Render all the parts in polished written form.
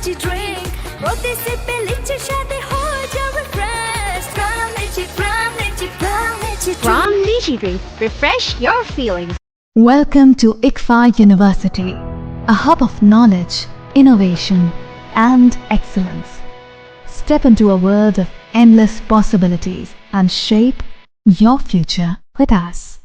lychee drink. Roti se pe lychee shade ho ja refresh. From lychee, from lychee, from lychee drink. From Lychee Drink, refresh your feelings. Welcome to ICFA University, a hub of knowledge, innovation, and excellence. Step into a world of endless possibilities and shape your future with us.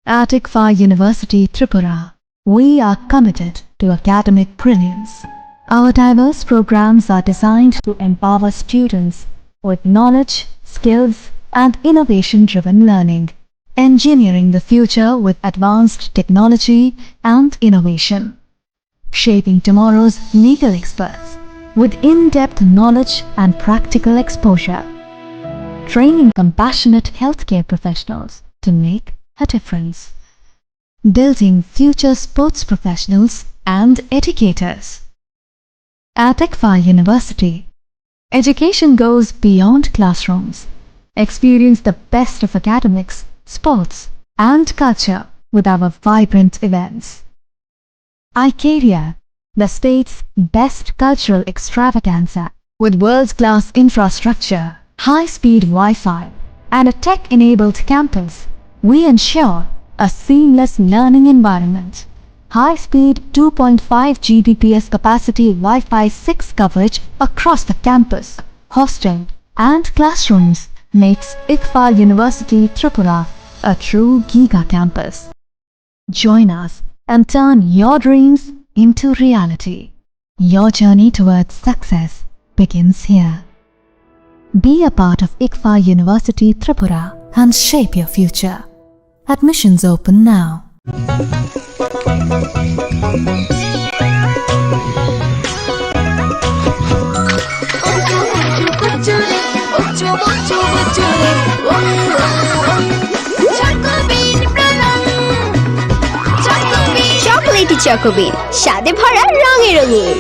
At ICFA University Tripura, we are committed to academic brilliance. Our diverse programs are designed to empower students with knowledge, skills, and innovation-driven learning, engineering the future with advanced technology and innovation, shaping tomorrow's legal experts with in-depth knowledge and practical exposure, training compassionate healthcare professionals to make a difference, building future sports professionals and educators. At ICFA University, education goes beyond classrooms. Experience the best of academics, sports, and culture with our vibrant events. Icaria, the state's best cultural extravaganza, with world-class infrastructure, high-speed Wi-Fi, and a tech-enabled campus, we ensure a seamless learning environment. High-speed 2.5 Gbps capacity Wi-Fi 6 coverage across the campus, hostel, and classrooms makes ICFA University Tripura a true giga campus. Join us and turn your dreams into reality. Your journey towards success begins here. Be a part of ICFA University Tripura and shape your future. Admissions open now. Chocolatey Choco Bean, স্বাদে ভরা রঙে রঙিন।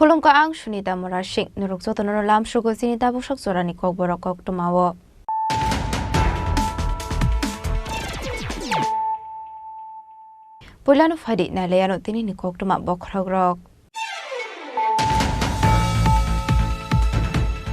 Kolong ka ang Sunita Morashing, nurukso to narolam shugo sinita bushok zorani Kokborok tumawo. Pulano fadi na layano tini ni Kok tuma bokragrok.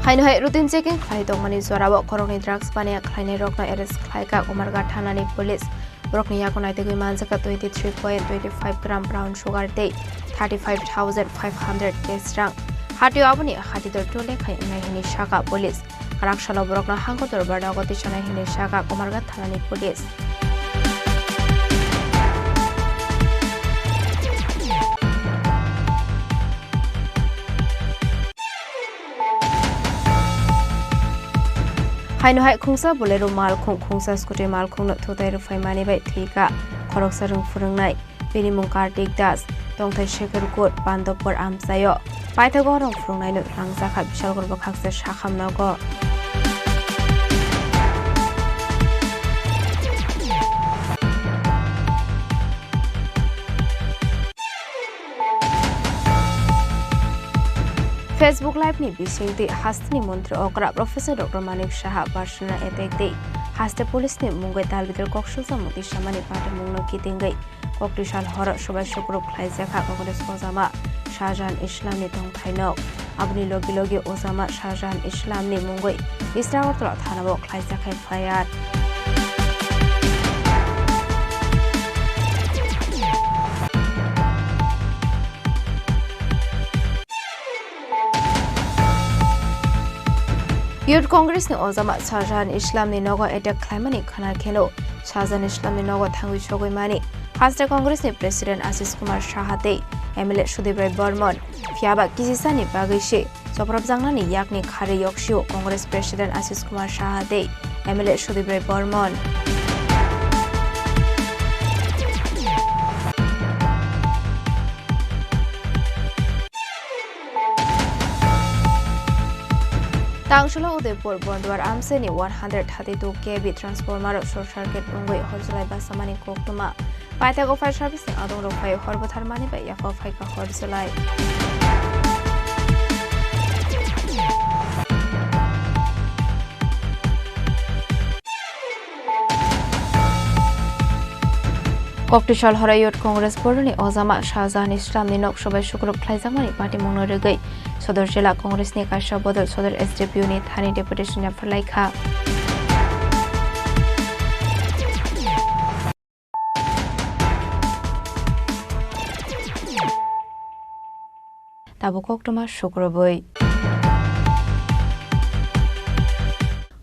Haino hai rutin checking khai tong mani zorabo koroni drugs pania khlaine rokna arrest khai ka Umarga Thana ni police. Brokni yakonai te manjaka 23.25 gram brown sugar day 35,500 case rang hati abuni hati dor tole khai nai hini shaka police karak shalo brokna hango dor barda goti chanai hini shaka Umarga Thana ni police Haino hai khungsa bolero mal khungsa scooty mal khung no thotai ru faimani bai thika khorok sarung furungnai bini mung Kartik Das tongthai Shekhar Kot Pandopor Amsayo paithago rong furungnai no rangsa kha bishal gorbo khakse shakhamna go Facebook Live ni bising di hastni mantri okra Professor Dr. Manik Shah personal attack di haste police ni mungai dal bitor kokshul samudi samani party mungno kitingai koktishal hor shobai shukruk khlaija kha kongres ozama Shahjahan Islam ni tong thaino abni logi logi ozama Shahjahan Islam ni mungai Isragortla thanabo khlaija khai fayat Youth Congress ni ozama Shahjahan Islam ni nogo attack khlaimani khana kheno Shahjahan Islam ni nogo thangwi chogoi mani हास्ते कांग्रेसनि president Ashish Kumar साहाते MLA Sudip Roy Barman फियाबा किसिसानि बागैसे सप्रबजांनानि याकनि खारै यक्षियो कांग्रेस प्रेसिडेन्ट आशिष कुमार साहाते MLA Sudip Roy Barman Tangshula Udaipur Bondwar Amseni 132 kV transformer short circuit ungoi horjulai basamani koktuma Paitago fire service ni adong rokai horbotharmani ba yako faika horjulai Koktishal Horayot Congress Boroni Ozama Shahjahan Islam ni nok shobai shukrop khlaijamani party mongno regai Sodor Jila Congress ni Kasha Bodol Sodor SDPU ni Thani deputation ya Farlaikha Tabo koktoma shukroboi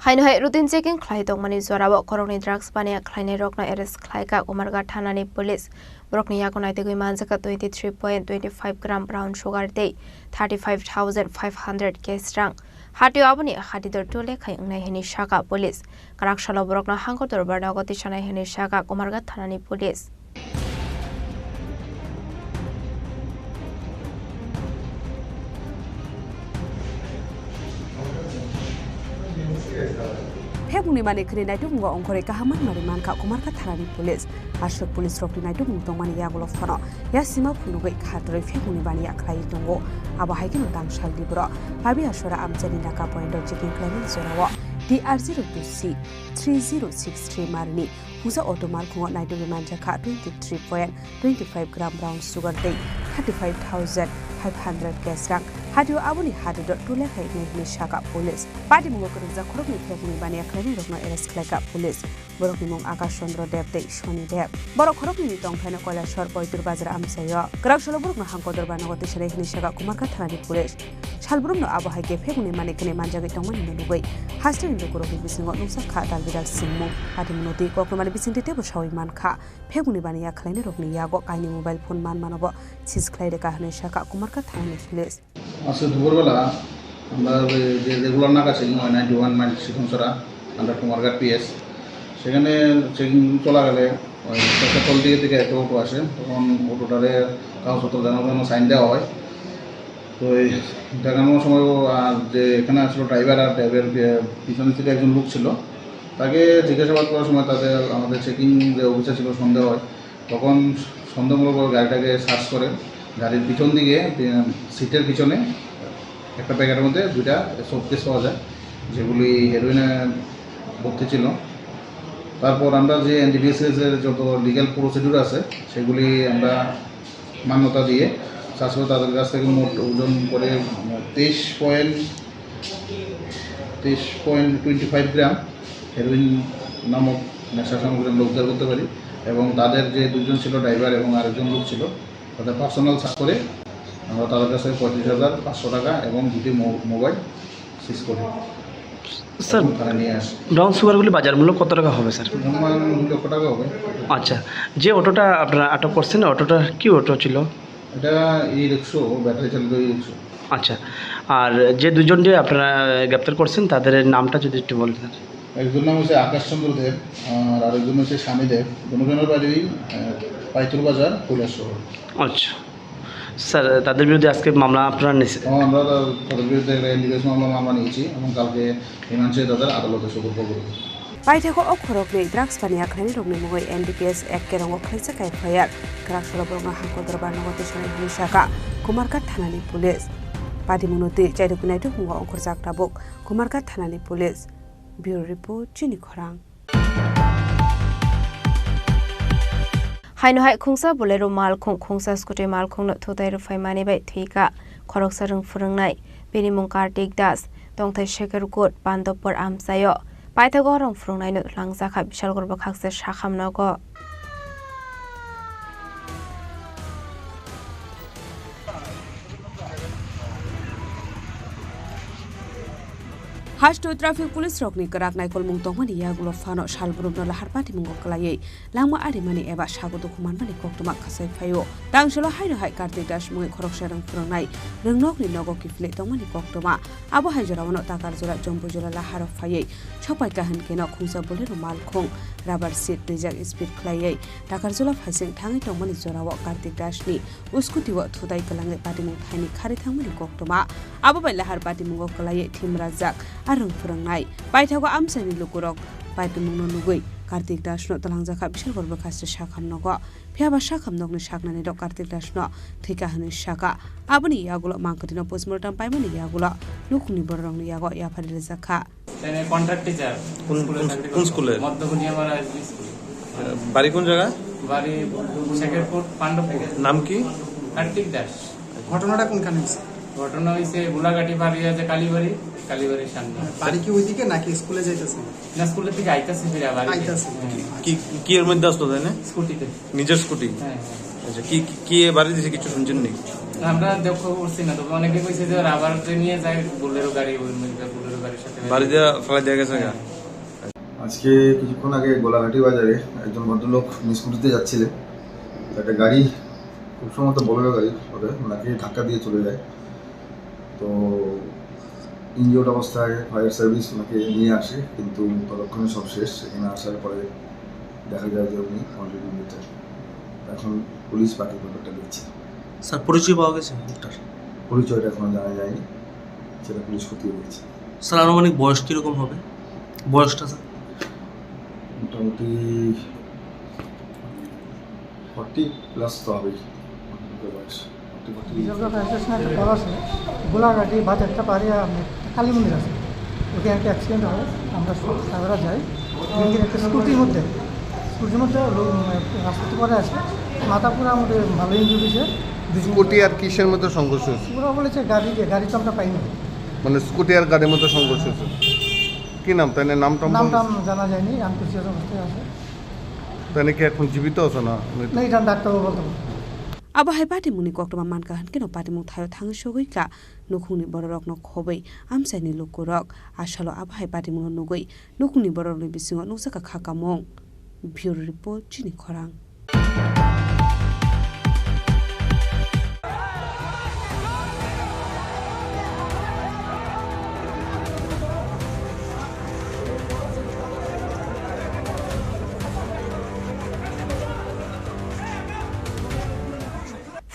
Hainhai routine checking khlai tongmani jorabo korokni drugs pania khlainai rokna arrest khlaika Umarga thanani police borokni yakonai tegoi manjaka 23.25 gram brown sugar dei 35,500 cash rang hatio aboni hatidor tole khai ngnai hini shaka police karakshalo borokna hangkotor barnagoti sanai hini shaka Umarga thanani police Hebungni mani kini naitu mungo ongkore kahaman mari manka Kumarka tharani police ashok police rokni naitu mungtong mani yagulo fano ya sima phunugoi khatore hebungni mani aklai tongo aba haikino tangshal dibro pabi ashora amjani naka pointer checking claiming zorawo DR02C 3063 marni huza automal khungo naitu manja kha 23.25 gram brown sugar dei 35,500 cash rang Hadio aboni hadido tule khai ni shaka police party mungo kurja khorokni phekuni bani akhlani rokno arrest khlaika police borokni mung Akash Chandra Dev dei Shoni Dev borok khorokni ni tongthana Koilashwar Poitur Bazar amsayo Karakshalo borokno hangkodor banagoti shere ni shaka Kumarka thanani police Shalbrumno abo haike phekuni mani kene manjagi tongmani menugoi haste ni korokni bisingo nungsa kha dalbidal singmu party munoti kokmani bisinte tebo shawi man kha phekuni bani akhlani rokni yago kaini mobile phone man manobo sis khlaide kahne shaka Kumarka thanani police আজকে দুপুরবেলা আমরা যে regular নাকা checking হয় 91 mile শিখনসরা under Kumarghat PS সেখানে checking চলা গেলে ওই সকল দিকে থেকে একটা অটো আসে তখন অটোটারে কাগজপত্র জানানোর জন্য সাইন দেওয়া হয় তো এই দেখানোর সময় আর যে এখানে আসলো ড্রাইভার আর ড্রাইভারের পিছনে থেকে একজন লোক ছিল তাকে জিজ্ঞাসাবাদ করার সময় তাদের আমাদের চেকিং যে অফিসার ছিল সন্দেহ হয় তখন সন্দেহমূলক গাড়িটাকে সার্চ করে গাড়ির পিছন দিকে সিটের পিছনে একটা প্যাকেটের মধ্যে দুইটা শোকেস পাওয়া যায় যেগুলি হেরোইনে ভর্তি ছিল তারপর আমরা যে এনডিপিএসের যত লিগ্যাল প্রসিডিউর আছে সেগুলি আমরা মান্যতা দিয়ে চাষ করে তাদের কাছ থেকে মোট ওজন করে 23.25 গ্রাম হেরোইন নামক নেশা সামগ্রী আমরা উদ্ধার করতে পারি এবং তাদের যে দুজন ছিল ড্রাইভার এবং আরেকজন লোক ছিল তাদের পার্সোনাল সার্চ করে আমরা তাদের কাছে 35,500 টাকা এবং দুটি মোবাইল সিজ করি স্যার তারা নিয়ে আসে ব্রাউন সুগারগুলি বাজার মূল্য কত টাকা হবে স্যার? অনুমান 2 লক্ষ টাকা হবে। আচ্ছা, যে অটোটা আপনারা আটক করছেন অটোটা কি অটো ছিল? এটা ই-রিক্সা, ব্যাটারি চালিত ই-রিক্সা। আচ্ছা, আর যে দুজন যে আপনারা গ্রেপ্তার করছেন তাদের নামটা যদি একটু বলতেন। একজন নাম হচ্ছে আকাশ চন্দ্র দেব আর আরেকজন হচ্ছে স্বামী দেব, দুজনের বাড়ি পাইতুর বাজার কৈলাসহর। আচ্ছা স্যার, তাদের বিরুদ্ধে আজকে মামলা আপনারা নিয়েছেন? আমরা তাদের বিরুদ্ধে ইন্ডিকেশন মামলা নিয়েছি এবং কালকে হিমাংশু তাদের আদালতে সুপর্দ করব। Paithako okkhorokni drugs pani akhlani rokni mugoi NDPS ekkerong okhlaisa kai phayar Karakshalo borokno hangkodor barnagoti sanai hisaka Kumarka thanani police party munoti chaiduknai tu hungo ongkhorjak tabuk Kumarka thanani police bureau report Chini Khorang Hainohai khungsa bolero malkhung khungsa scooty malkhung no thotai rufai mani bai thika khorok sarung furangnai benimung Kartik Das tongthai Shekhar Kot Pandopor amsayo Paithago rong furangnai no langjakha bishal gorba khakse shakhamnago Hasto traffic police rok ni kerak naikol mung tongmani yagulo fano salbrumno lahar pati mungo kelayai langma arimani eba sago dokumanmani koktoma khasai phayo tangselo haino hai kartik das mungi khorok sarang phurangnai ringnok ni nogo kifle tongmani koktoma abo haijorawano takar jora jombo jora lahar phayai chopai kahan keno khungsa bolero malkhong rubber seat rijak speed klayai takar jola phasing thangai tongmani jorawo kartik das ni uskuti wa thudai kalangai pati mung thaini khari thangmani koktoma abo bai lahar pati mungo kelayai thimrajak arung phurangnai paithago amsani lukurok paitu mungno nugui kartik dasno talangjaka bishal borbo khasre sakhamnogo phiaba sakhamnogni saknani ro kartik dasno thika hanu saka aboni yagulo mangkotino postmortem paimani yagulo nukuni borrongni yago yafari rejaka তেনে contract teacher কোন স্কুলে? মধ্যকুনিয়া মারা school. বাড়ি কোন জায়গা? বাড়ি শেখরপুর পাণ্ডবপুর। নাম কি? কার্তিক দাস। ঘটনাটা কোনখানে হয়েছে? ঘটনা হয়েছে গোলাঘাটি পার হয়ে যে কালীবাড়ির সামনে। বাড়ি কি ওইদিকে নাকি স্কুলে যাইতেছে? না স্কুলের দিকে আইতাছে ফিরে বাড়ি আইতাছে। কি এর মধ্যে আসতো তাই না? স্কুটিতে। নিজের স্কুটি? হ্যাঁ। আচ্ছা কি বাড়ি দিছে কিছু শুনছেন নি? আমরা দেখো উঠছি না, তবে অনেকে কইছে যে রাবার নিয়ে যায় বোলেরো গাড়ি, ওই বোলেরো গাড়ির সাথে বাড়ি দিয়ে ফেলা দিয়ে গেছে। আজকে কিছুক্ষণ আগে গোলাঘাটি বাজারে একজন ভদ্রলোক স্কুটিতে যাচ্ছিলেন, একটা গাড়ি খুব সম্ভবত বোলেরো গাড়ি ওদের ওনাকে ধাক্কা দিয়ে চলে যায়। তো ইনজিওর্ড অবস্থায় ফায়ার সার্ভিস ওনাকে নিয়ে আসে, কিন্তু ততক্ষণে সব শেষ। সেখানে আসার পরে দেখা যায় যে উনি অলরেডি মৃত। এখন পুলিশ বাকি ব্যাপারটা দেখছে। স্যার পরিচয় পাওয়া গেছে? পরিচয়টা এখনো জানা যায়নি, সেটা পুলিশ খতিয়ে দেখছে। স্যার আনুমানিক বয়স কিরকম হবে? বয়সটা স্যার মোটামুটি 40+ তো হবেই বয়স। গোলাঘাটি বাজারটা পারে কালী মন্দির আছে, ওখানে একটা অ্যাক্সিডেন্ট হয়। আমরা সাগরা যাই, একটা স্কুটির মধ্যে রাস্তাতে পরে আছে, মাথা পুরো আমাদের ভালো ইঞ্জুরি হয়েছে। স্কুটি আর কিসের মধ্যে সংঘর্ষ হয়েছে? পুরো বলেছে গাড়ি তো আমরা পাইনি। মানে স্কুটি আর গাড়ির মধ্যে সংঘর্ষ হয়েছে। কি নাম? তাই নামটা জানা যায়নি, আনকনসিয়াস অবস্থায় আছে। তাই কি এখন জীবিত আছে না? এটা ডাক্তারও বলতে পারবো। abo hai pati muni koktoma mankahan keno pati mung thayo thang sogoi ka nukuni borok no khobei amsani lukurok asalo abo hai pati mung nugoi nukuni borok ni bisingo nusaka khakamong bureau report Chini Khorang।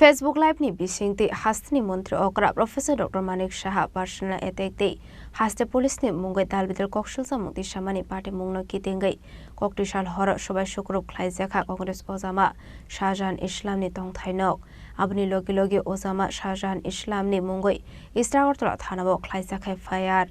Facebook Live ni bisingti hastini mantri okra Professor Dr. Manik Shaha personal attack dei haste police ni mungai dalbidal kokshulsa mukti shamani party mungno kitingai koktishal hora shobai shukrub khlaijaka Congress Ozama Shahjahan Islam ni tongthainok abni logi logi Ozama Shahjahan Islam ni mungai Istragartala thanabo khlaijaka fire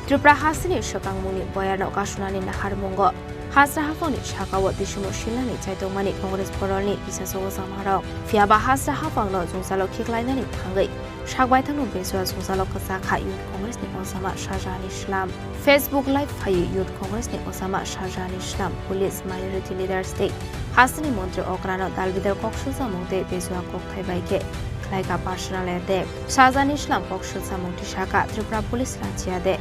Tripura hasini shakang muni boyano kasunani nahar mungo hasra hafoni shakawo dishumo shilani chaitongmani Congress Borolni bisasogo samaro fiaba hasra hafangno jungsalo khiklainani thangai shakbai thangno beswa jungsalo kasakha youth Congress ni Osama Shahjahan Islam Facebook Live phayi youth Congress ni Osama Shahjahan Islam police minority leaders day hasini mantri okrano dalbidar kokshulsa mungte beswa kokthai baike Klaika personal attack Shahjahan Islam kokshulsa mungti shaka Tripura police ranchiade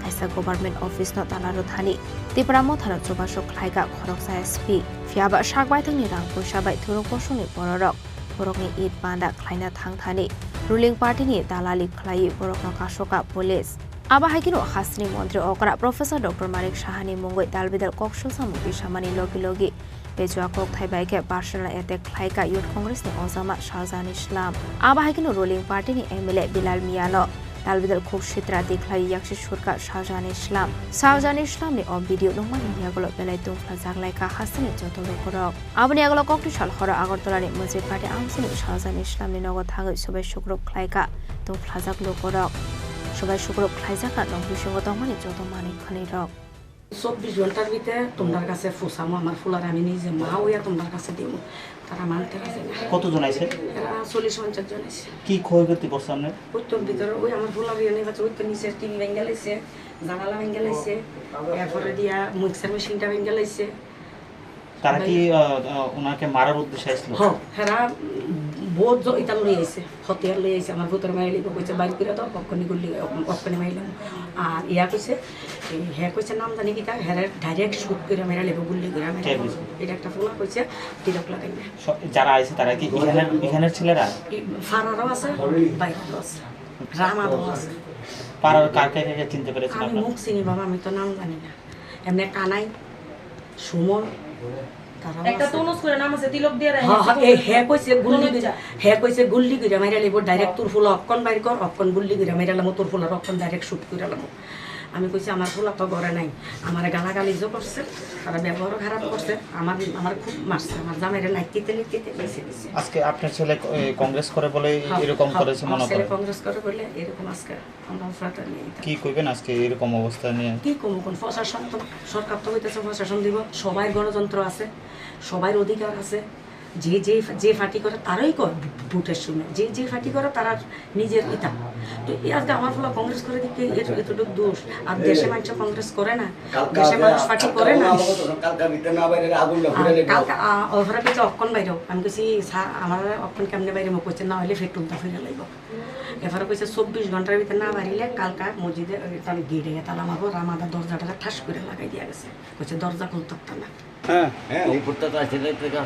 Kaisa government office no tanaro thani Tripura mothano chobasho Klaika Khoroksa SP fiaba shakbai thangni rang poisa bai thurok posoni borok borokni it banda khlaina thang thani ruling party ni dalali khlai borokno kashoka police aba haikino hasni mantri okra Professor Dr. Manik Shahani mungoi dalbidal kokshulsa mungti shamani logi Pejua kok thai baike personal attack khlaika youth Congress ni Osama Shahjahan Islam aba haikino ruling party ni MLA Bilal Miano dalbidal khok shitra dikhlai yakshi shurka Shahjahan Islam ni on video nongmani yagolo belai tungfla jaglaika hasini jotolo korok aboni agolo kokti sal hora agartala ni masjid party amsini Shahjahan Islam ni nogo thangai sobai shukrop khlaika tungfla jaglo korok sobai shukrop khlaijaka nong bisongo tongmani joto mani khani rok 24 ঘন্টার ভিতরে তোমার কাছে ফুসামো আমার fuller আমি নিজে মা হইয়া তোমার কাছে দিব তারা মানতে রাজি না। কতজন আছে? 40-50 জন আছে। কি ক্ষয়ক্ষতি করছে আপনার? উত্তর ভিতরে ওই আমার ফুলার ইয়ে নেই ওই তো নিচে টিভি ভেঙে লাইছে, জানালা ভেঙে লাইছে, এরপরে দিয়া মিক্সার মেশিনটা ভেঙে লাইছে। তারা কি ওনাকে মারার উদ্দেশ্যে আসছিল? হ্যাঁ বহুত ইটা লই আইছে, হতিয়ার লই আইছে আমার ভূতের মাইলি কইছে বাইর করে দাও পক্ষনি গুলি পক্ষনি মাইলাম। আর ইয়া কইছে হ্যাঁ কইছে নাম জানি কি তা হ্যাঁ ডাইরেক্ট শুট করে মেরা লেবো গুলি করে মেরা। এটা একটা ফোলা কইছে তিলক লাগাই না। যারা আইছে তারা কি এখানের ছেলেরা? ফারারও আছে, বাইরেও আছে, রামাদও আছে। পাড়ার কার কাকে চিনতে পেরেছেন আমি আপনারা? মুখ চিনি বাবা, আমি তো নাম জানি না। এমনি কানাই সুমন একটা তনুজ করে নাম আছে তিলক দিয়ে রাখে। হ্যাঁ কইছে গুল্লি কইরা মাইরা লিব ডাইরেক্ট তোর ফুলা অক্কন বাইর কর, অক্কন গুল্লি কইরা মাইরা লামো তোর ফুলার অক্কন ডাইরেক্ট শুট কইরা লামো। আমি কইছি আমার ফুলা তো ঘরে নাই, আমার গালাগালিজও করছে, তারা ব্যবহারও খারাপ করছে, আমার খুব মারছে, আমার জামাইরা লাইতে বেঁচে দিছে। আজকে আপনার ছেলে কংগ্রেস করে বলে এরকম করেছে মনে ছেলে করেন? কংগ্রেস করে বলে এরকম আজকে আমরা ফ্রাটা নিয়ে কি কইবেন আজকে এরকম অবস্থা নিয়ে? কি কমু কোন প্রশাসন তো সরকার তো হইতেছে প্রশাসন দিব, সবাই গণতন্ত্র আছে, সবাই অধিকার আছে। যে ফাটি করে তারাই কর ভোটের সময়, যে ফাটি করে তারা নিজের ইতা। তো আজকে আমার ফলে কংগ্রেস করে দিকে এতটুকু দোষ। আর দেশে মানুষ কংগ্রেস করে না, দেশে মানুষ ফাটি করে না। ওভারে কিছু অক্ষণ বাইরেও আমি কইছি আমার অক্ষণ কেমনে বাইরে মুখ করছে না হলে ফেটুলটা ফিরে লাগব। এবারে কইছে 24 ঘন্টার ভিতরে না বাড়িলে কালকা মসজিদে তাহলে গিয়ে তাহলে আমাকে রামাদা দরজাটা ঠাস করে লাগাই দিয়া গেছে। কইছে দরজা খুলতে পারতাম না। এই ফুটটা তো আসলে থেকে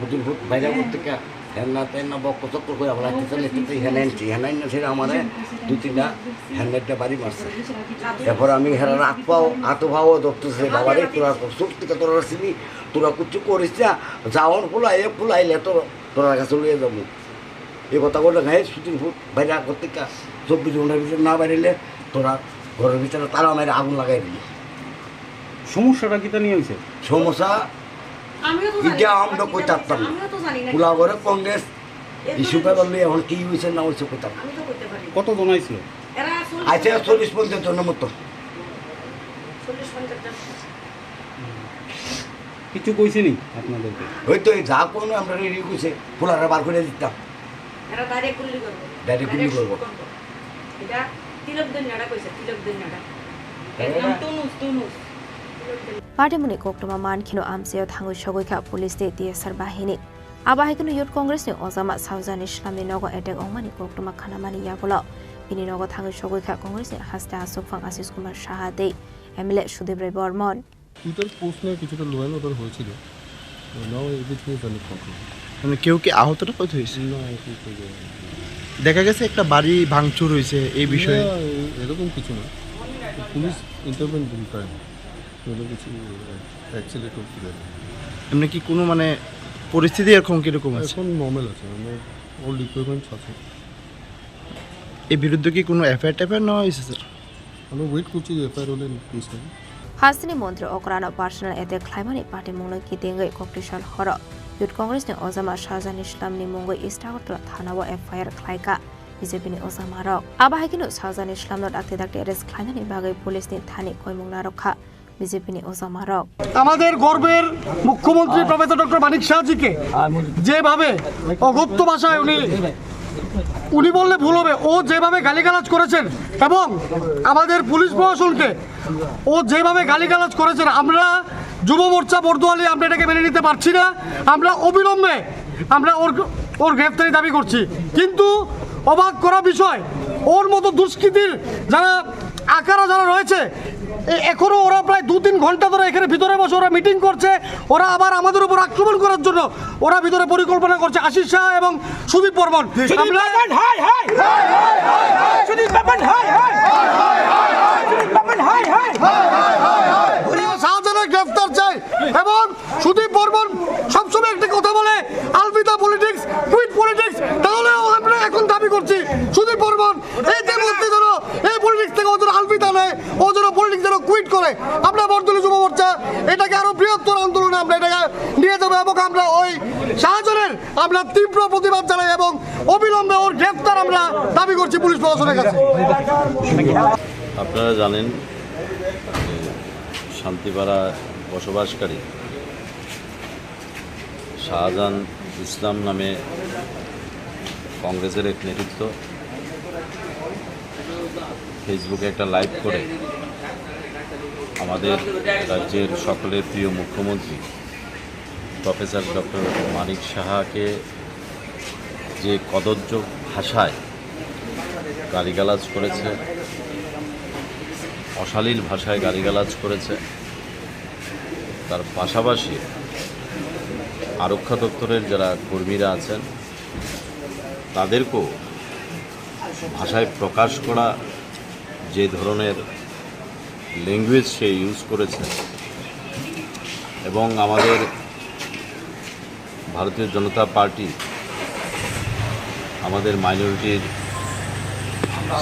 হুজুর ফুট বাইরে করতে কে হেনা তেনা বক চক্কর করে আবার আসতে চলে একটু হেনাইনছি হেনাইন না সেটা আমারে 2-3টা হেলমেটটা বাড়ি মারছে। এরপর আমি হেরার আতো ভাও ধরতেছে বাবারে তোরা সুখ থেকে তোরা আসিনি, তোরা কিছু করিস না, যাওয়ার ফুলাইলে তোরা কাছে লইয়ে যাবো। এই কথা বলে গায়ে শুটিং ফুট বাইরে করতে কে 24 ঘন্টার ভিতরে না বাড়িলে তোরা ঘরের ভিতরে তারা মেরে আগুন লাগাই দিল। সমস্যাটা কি তা নিয়ে হয়েছে? সমস্যা এটা আমরা কইতে পারতাম না। পুলা করে কংগ্রেস ইস্যু পেপার নিয়ে এখন কি হয়েছে না হয়েছে কইতাম। কত জন আইছিল? আইছে 40-50 জনের মতো। কিছু কইছেনি আপনাদেরকে? হয়তো যা কোনো আমরা রেডি কইছে পুলারা বার করে দিতাম, ডাইরেক্ট গুলি করবো। এটা তিলক দিনাটা কইছে, তিলক দিনাটা একদম তনুজ পার্টিমুনি কোকটুমা মানখিনো আমসেও থাঙ্গু সগৈখা পুলিশ দে টিএসআর বাহিনী আবাহিকনো ইউথ কংগ্রেসনি অজামা সাউজান ইসলামনি নগ এটেক অংমানি কোকটুমা খানামানি ইয়াগলো বিনি নগ থাঙ্গু সগৈখা কংগ্রেসনি হাসতে আসুকফাং আশিস কুমার সাহা দে MLA Sudip Roy Barman. Twitter post নিয়ে কিছুটা লোয়ান ওদের হয়েছিল, নাও এভরিথিং ইজ আন্ডার কন্ট্রোল। মানে কেউ কি আহতটা কত হয়েছে? না, দেখা গেছে একটা বাড়ি ভাঙচুর হয়েছে, এই বিষয়ে এরকম কিছু না, পুলিশ ইন্টারভেন করে কিছু অ্যাকচুয়ালি করতে পারে। এমনি কি কোনো মানে পরিস্থিতি এখন কীরকম আছে? এখন নর্মাল আছে, আমার অল ইকুইপমেন্টস আছে। এই বিরুদ্ধে কি কোনো এফআইআর নেওয়া হয়েছে স্যার? আমি ওয়েট করছি এফআইআর হলে কেস নেব। হাসিনি মন্ত্রী অকরানো পার্সোনাল এতে ক্লাইমানি পার্টি মুংলো কিতেঙ্গই ককটিশাল হর ইউথ কংগ্রেসনি অজামা শাহজান ইসলামনি মুঙ্গই ইস্টাগরতলা থানাও এফআইআর খ্লাইকা বিজেপিনি অজামা রক আবাহিকিনো শাহজান ইসলামনো ডাকতে ডাকতে এরেস্ট খ্লাইনানি বাগৈ পুলিশনি থানি কইমুংনা রক্ষা বিজেপিনি অজামা রক। আমাদের গর্বের মুখ্যমন্ত্রী প্রফেসর ডক্টর মানিক শাহজিকে যেভাবে অগত্য ভাষায় উনি বললে ভুল হবে, ও যেভাবে গালিগালাজ করেছেন এবং আমাদের পুলিশ প্রশাসনকে ও যেভাবে গালিগালাজ করেছেন, আমরা যুব মোর্চা বর্দোয়ালি আমরা এটাকে মেনে নিতে পারছি না। আমরা অবিলম্বে ওর গ্রেফতারি দাবি করছি। কিন্তু অবাক করা বিষয়, ওর মতো দুষ্কৃতীর যারা রয়েছে এখনো ওরা প্রায় 2-3 ঘন্টা ধরে এখানে ভিতরে বসে ওরা মিটিং করছে। ওরা আবার আমাদের উপর আক্রমণ করার জন্য ওরা ভিতরে পরিকল্পনা করছে। আশিস শাহ এবং সুদীপ বর্মন শাহজাহানের গ্রেফতার চাই এবং সুদীপ বর্মন সবসময় একটা কথা বলে আলবিদা পলিটিক্স, কুইট পলিটিক্স। তাহলে আমরা এখন দাবি করছি সুদীপ বর্মন এই যে বলতে ধরো এই পলিটিক্স থেকে ওদের আলবিদা নেয়, ও যেন পলিটিক্স যেন কুইট করে। আমরা বর্দলী যুব মোর্চা এটাকে আরো বৃহত্তর আন্দোলনে আমরা এটাকে নিয়ে যাবো এবং আমরা ওই শাহজাহানের আমরা তীব্র প্রতিবাদ জানাই এবং অবিলম্বে ওর গ্রেফতার আমরা দাবি করছি পুলিশ প্রশাসনের কাছে। আপনারা জানেন শান্তিপাড়া বসবাসকারী শাহজাহান ইসলাম নামে কংগ্রেসের এক নেতৃত্ব ফেসবুকে একটা লাইভ করে আমাদের রাজ্যের সকলের প্রিয় মুখ্যমন্ত্রী প্রফেসর ডক্টর মানিক সাহাকে যে কদর্য ভাষায় গালিগালাজ করেছে, অশালীল ভাষায় গালিগালাজ করেছে, তার পাশাপাশি আরক্ষা দপ্তরের যারা কর্মীরা আছেন তাদেরকেও ভাষায় প্রকাশ করা যে ধরনের ল্যাঙ্গুয়েজ সে ইউজ করেছে এবং আমাদের ভারতীয় জনতা পার্টি আমাদের মাইনরিটির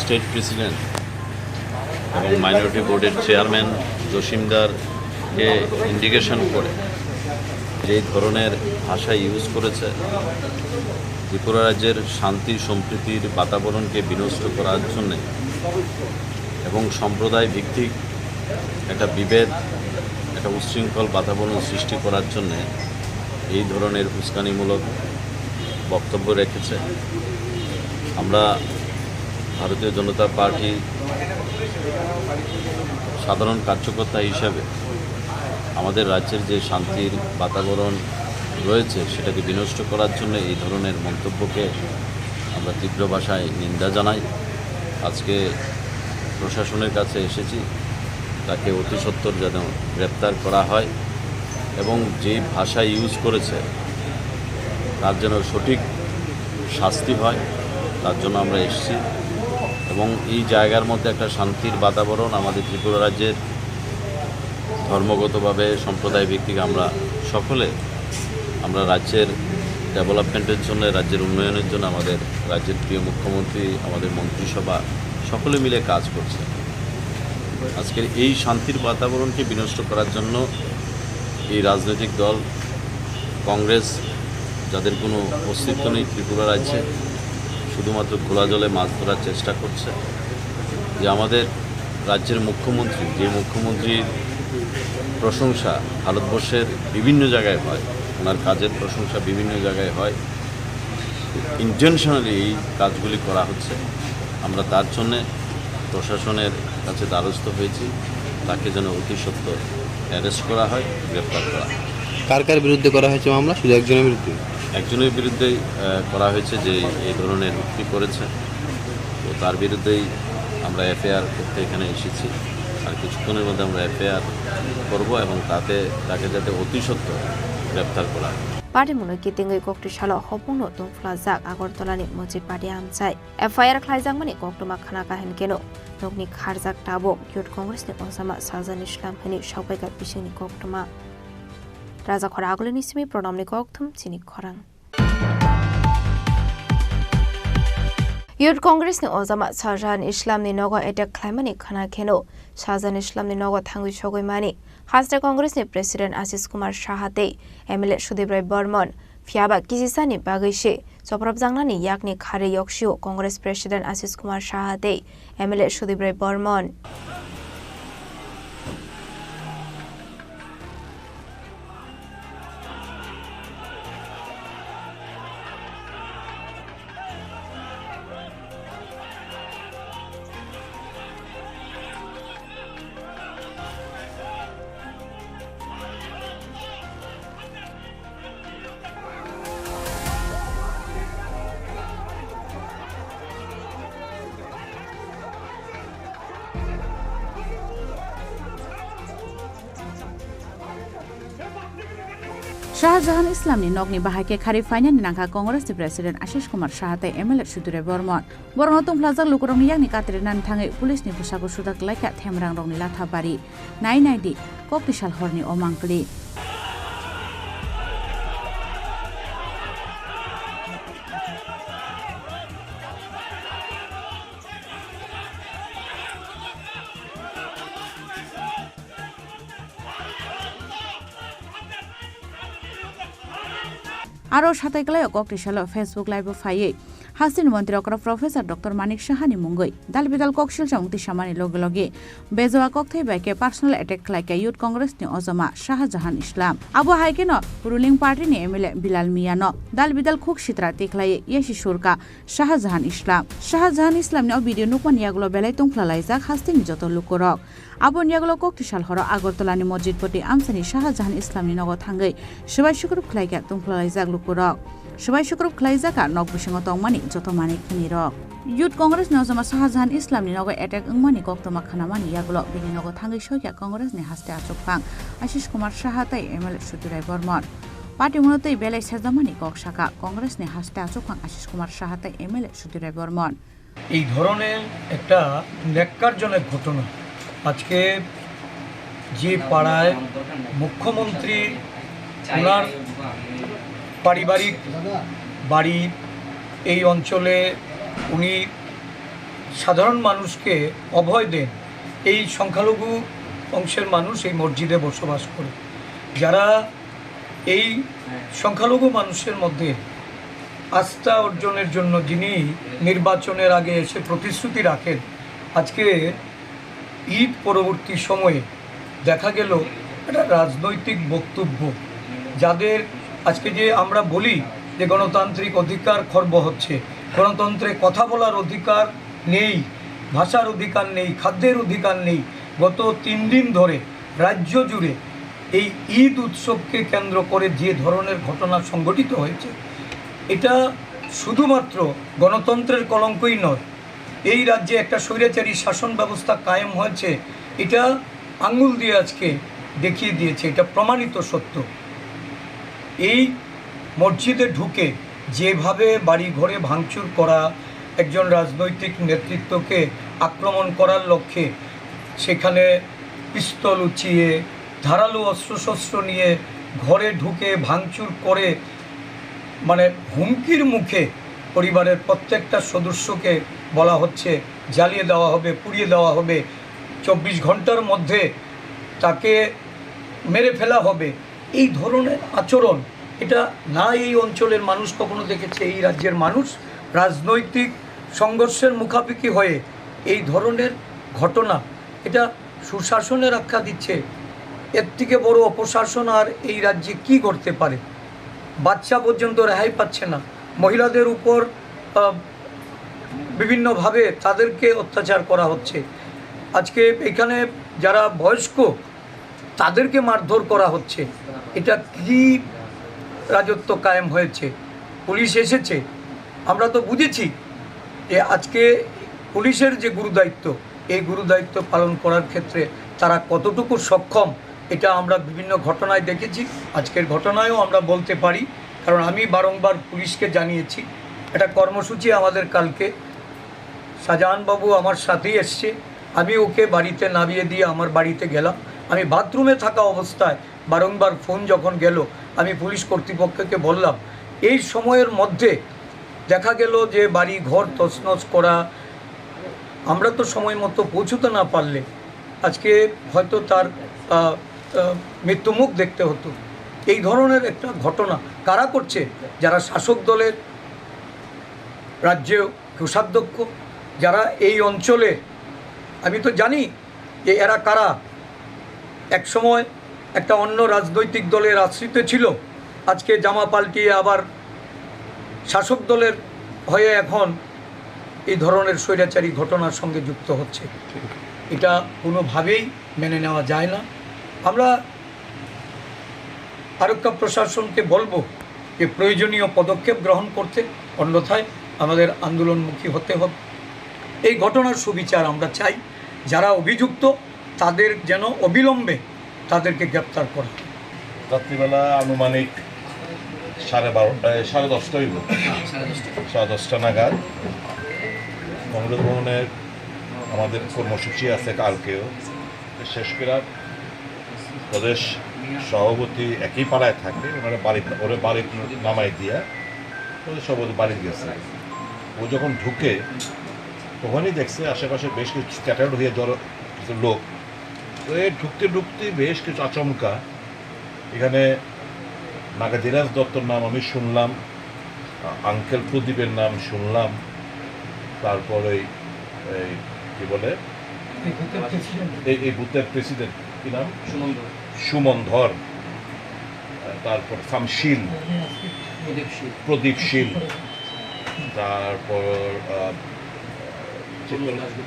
স্টেট প্রেসিডেন্ট এবং মাইনরিটি বোর্ডের চেয়ারম্যান জসিমদারকে ইন্ডিকেশন করে যে ধরনের ভাষা ইউজ করেছে ত্রিপুরা রাজ্যের শান্তি সম্প্রীতির বাতাবরণকে বিনষ্ট করার জন্যে এবং সম্প্রদায় ভিত্তিক একটা বিভেদ, একটা উচ্ছৃঙ্খল বাতাবরণ সৃষ্টি করার জন্যে এই ধরনের উস্কানিমূলক বক্তব্য রেখেছে। আমরা ভারতীয় জনতা পার্টি সাধারণ কার্যকর্তা হিসাবে আমাদের রাজ্যের যে শান্তির বাতাবরণ রয়েছে সেটাকে বিনষ্ট করার জন্য এই ধরনের মন্তব্যকে আমরা তীব্র ভাষায় নিন্দা জানাই। আজকে প্রশাসনের কাছে এসেছি তাকে অতি সত্বর যেন গ্রেপ্তার করা হয় এবং যে ভাষা ইউজ করেছে তার যেন সঠিক শাস্তি হয়, তার জন্য আমরা এসেছি। এবং এই জায়গার মধ্যে একটা শান্তির বাতাবরণ আমাদের ত্রিপুরা রাজ্যের ধর্মগতভাবে সম্প্রদায় ভিত্তিক আমরা রাজ্যের ডেভেলপমেন্টের জন্য, রাজ্যের উন্নয়নের জন্য আমাদের রাজ্যের প্রিয় মুখ্যমন্ত্রী, আমাদের মন্ত্রিসভা সকলে মিলে কাজ করছে। আজকের এই শান্তির বাতাবরণকে বিনষ্ট করার জন্য এই রাজনৈতিক দল কংগ্রেস, যাদের কোনো অস্তিত্ব নেই ত্রিপুরা রাজ্যে, শুধুমাত্র খোলা জলে মাছ ধরার চেষ্টা করছে। যে আমাদের রাজ্যের মুখ্যমন্ত্রী, যে মুখ্যমন্ত্রীর প্রশংসা ভারতবর্ষের বিভিন্ন জায়গায় হয়, ওনার কাজের প্রশংসা বিভিন্ন জায়গায় হয়, ইন্টেনশনালি এই কাজগুলি করা হচ্ছে। আমরা তার জন্যে প্রশাসনের কাছে দ্বারস্থ হয়েছি, তাকে যেন অতি সত্বর অ্যারেস্ট করা হয়, গ্রেপ্তার করা হয়। কার কার বিরুদ্ধে করা হয়েছে মামলা? শুধু একজনের বিরুদ্ধে? একজনের বিরুদ্ধেই করা হয়েছে যে এই ধরনের উক্তি করেছে, তো তার বিরুদ্ধেই আমরা এফআইআর করতে এখানে এসেছি। আর কিছুক্ষণের মধ্যে আমরা এফআইআর করব এবং তাকে যাতে অতি সত্বর গ্রেপ্তার করা হয়। पार्टीमुनो कितिंगै कोक्टी सालो हपुंनो तुंफ्लाजाक आगरतलानि मस्जिद पार्टी आमचाय एफआईआर खालायजांमानि कोक्टमा खाना काहिन केनो नोकनि खारजाक टाबक युथ कांग्रेसनि असामा साजान इस्लाम हनि सावबायगा बिसिंनि कोक्टमा राजा खरा आगुलिनि सिमी प्रणामनि कोक्थुम चिनि खरां युथ कांग्रेसनि अजामा साजान इस्लामनि नगो एटेक खालायमानि खाना केनो साजान इस्लामनि नगो थांगै सगैमानि हाजरा कांग्रेसनि प्रेसिडेंट आशीष कुमार साहाते एमएलए सुदीप राय बर्मन फियाबा किसिसानि बागैसे चप्रबजांनानि याकनि खारे यक्षियो कांग्रेस प्रेसिडेंट आशीष कुमार साहाते एमएलए सुदीप राय बर्मन शाहजहान इस्लामनि नगनि बाहायके खारि फाइनानि नांखा कांग्रेस प्रेसिडेंट आशीष कुमार साहाते एमएलए सुदूरे बर्मन बरनो तुंफ्लाजाक लुकुरंनि याकनि कात्रिनानि थाङै पुलिसनि पोसाखौ सुदाक लायखा थेमरां रंनि लाथाबारि नायनायदि कक्तिसाल हरनि अमांकलि आरो साथै गलाय कक्तिसाल फेसबुक लाइभ फायै হাস্তিনি মন্ত্রী অকরা প্রফেসর ডক্টর মানিক সাহানি মুঙ্গই দাল বিদাল ককশিল সামুক্তি সামানি লগে লগে বেজোয়া ককথে বাইকে পার্সোনাল অ্যাটাক খালাইকে ইউথ কংগ্রেসনি অজমা শাহজাহান ইসলাম আবু হাইকে ন রুলিং পার্টিনি এমএলএ বিলাল মিয়া ন দাল বিদাল খুক সিত্রা তেখলাই ইয়াসি সুরকা শাহজাহান ইসলাম নি ভিডিও নুকমান ইয়াগুলো বেলাই তংফ্লালাইজাক হাস্তিনি যত লুকরক আবু নিয়াগুলো ককটিশাল হর আগরতলানি মসজিদ পটি আমসানি শাহজাহান ইসলামনি নগ থাঙ্গই সবাই শুক্রব খালাইকা তংফ্লালাইজাক লুকরক সবাই শুক্রব খালাইজাকা নগ বিসঙ্গ তংমানি যত মানি খানি রক ইউথ কংগ্রেস নজমা শাহজাহান ইসলামনি নগ অ্যাটাক 응মানি কক্তমা খানামানি ইয়াগুলো বিনি নগ থাঙ্গই সইকা কংগ্রেসনি হাস্তে আচকফাং আশিস কুমার সাহাতাই এমএলএ সুতুরাই বর্মন পার্টি মূলতই বেলাই সেজামানি কক শাখা কংগ্রেসনি হাস্তে আচকফাং আশিস কুমার সাহাতাই এমএলএ সুতুরাই বর্মন এই ধরনের একটা ন্যাক্কারজনক ঘটনা আজকে যে পাড়ায় মুখ্যমন্ত্রী ওনার পারিবারিক বাড়ি এই অঞ্চলে উনি সাধারণ মানুষকে অভয় দেন এই সংখ্যালঘু অংশের মানুষ এই মসজিদে বসবাস করে যারা এই সংখ্যালঘু মানুষের মধ্যে আস্থা অর্জনের জন্য যিনি নির্বাচনের আগে এসে প্রতিশ্রুতি রাখেন আজকে ঈদ পরবর্তী সময়ে দেখা গেল একটা রাজনৈতিক বক্তব্য যাদের আজকে যে আমরা বলি যে গণতান্ত্রিক অধিকার খর্ব হচ্ছে গণতন্ত্রে কথা বলার অধিকার নেই ভাষার অধিকার নেই খাদ্যের অধিকার নেই গত 3 দিন ধরে রাজ্য জুড়ে এই ঈদ উৎসবকে কেন্দ্র করে যে ধরনের ঘটনা সংঘটিত হয়েছে এটা শুধুমাত্র গণতন্ত্রের কলঙ্কই নয় এই রাজ্যে একটা স্বৈরাচারী শাসন ব্যবস্থা কায়েম হয়েছে এটা আঙ্গুল দিয়ে আজকে দেখিয়ে দিয়েছে এটা প্রমাণিত সত্য এই মসজিদে ঢুকে যেভাবে বাড়ি ঘরে ভাঙচুর করা একজন রাজনৈতিক নেতৃত্বকে আক্রমণ করার লক্ষ্যে সেখানে পিস্তল উঁচিয়ে ধারালো অস্ত্রশস্ত্র নিয়ে ঘরে ঢুকে ভাঙচুর করে মানে হুমকির মুখে পরিবারের প্রত্যেকটা সদস্যকে বলা হচ্ছে জ্বালিয়ে দেওয়া হবে পুড়িয়ে দেওয়া হবে 24 ঘন্টার মধ্যে তাকে মেরে ফেলা হবে এই ধরনের আচরণ এটা না এই অঞ্চলের মানুষ কখনো দেখেছে এই রাজ্যের মানুষ রাজনৈতিক সংঘর্ষের মুখাপেক্ষি হয়ে এই ধরনের ঘটনা এটা সুশাসনের আখ্যা দিচ্ছে এর থেকে বড় অপশাসন আর এই রাজ্যে কি করতে পারে বাচ্চা পর্যন্ত রেহাই পাচ্ছে না মহিলাদের উপর বিভিন্নভাবে তাদেরকে অত্যাচার করা হচ্ছে আজকে এখানে যারা বয়স্ক তাদেরকে মারধর করা হচ্ছে এটা কি রাজত্ব কায়েম হয়েছে পুলিশ এসেছে আমরা তো বুঝেছি যে আজকে পুলিশের যে গুরুদায়িত্ব এই গুরুদায়িত্ব পালন করার ক্ষেত্রে তারা কতটুকু সক্ষম এটা আমরা বিভিন্ন ঘটনায় দেখেছি আজকের ঘটনায়ও আমরা বলতে পারি কারণ আমি বারংবার পুলিশকে জানিয়েছি একটা কর্মসূচি আমাদের কালকে শাহজাহানবাবু আমার সাথেই এসছে আমি ওকে বাড়িতে নামিয়ে দিয়ে আমার বাড়িতে গেলাম আমি বাথরুমে থাকা অবস্থায় বারংবার ফোন যখন গেল আমি পুলিশ কর্তৃপক্ষকে বললাম এই সময়ের মধ্যে দেখা গেল যে বাড়ি ঘর তছনছ করা আমরা তো সময় মতো পৌঁছতে না পারলে আজকে হয়তো তার মৃত্যুমুখ দেখতে হতো এই ধরনের একটা ঘটনা কারা করছে যারা শাসক দলের রাজ্যে কোষাধ্যক্ষ যারা এই অঞ্চলে আমি তো জানি যে এরা কারা একসময় একটা অন্য রাজনৈতিক দলের আশ্রিত ছিল আজকে জামা পাল্টিয়ে আবার শাসক দলের হয়ে এখন এই ধরনের স্বৈরাচারী ঘটনার সঙ্গে যুক্ত হচ্ছে এটা কোনোভাবেই মেনে নেওয়া যায় না আমরা আরক্ষা প্রশাসনকে বলবো যে প্রয়োজনীয় পদক্ষেপ গ্রহণ করতে অন্যথায় আমাদের আন্দোলনমুখী হতে হবে এই ঘটনার সুবিচার আমরা চাই যারা অভিযুক্ত তাদের যেন অবিলম্বে তাদেরকে গ্রেপ্তার করা রাত্রিবেলা আনুমানিক 10:30 নাগাদ কংগ্রেস ভবনের আমাদের কর্মসূচি আছে কালকেও শেষ করার প্রদেশ সভাপতি একই পাড়ায় থাকে ওরা বাড়ি নামাই দিয়া প্রদেশ সভাপতি বাড়ি গেছে ও যখন ঢুকে তখনই দেখছে আশেপাশে বেশ কিছু স্ক্যাটার্ড হয়ে কিছু লোক তো এই ঢুকতে বেশ কিছু আচমকা এখানে নাগাদিরাজ দত্তর নাম আমি শুনলাম আঙ্কেল প্রদীপের নাম শুনলাম, তারপরে এই কি বলে এই বুথের প্রেসিডেন্ট কি নাম, সুমন ধর, তারপর শামশীল, প্রদীপ শীল, তারপর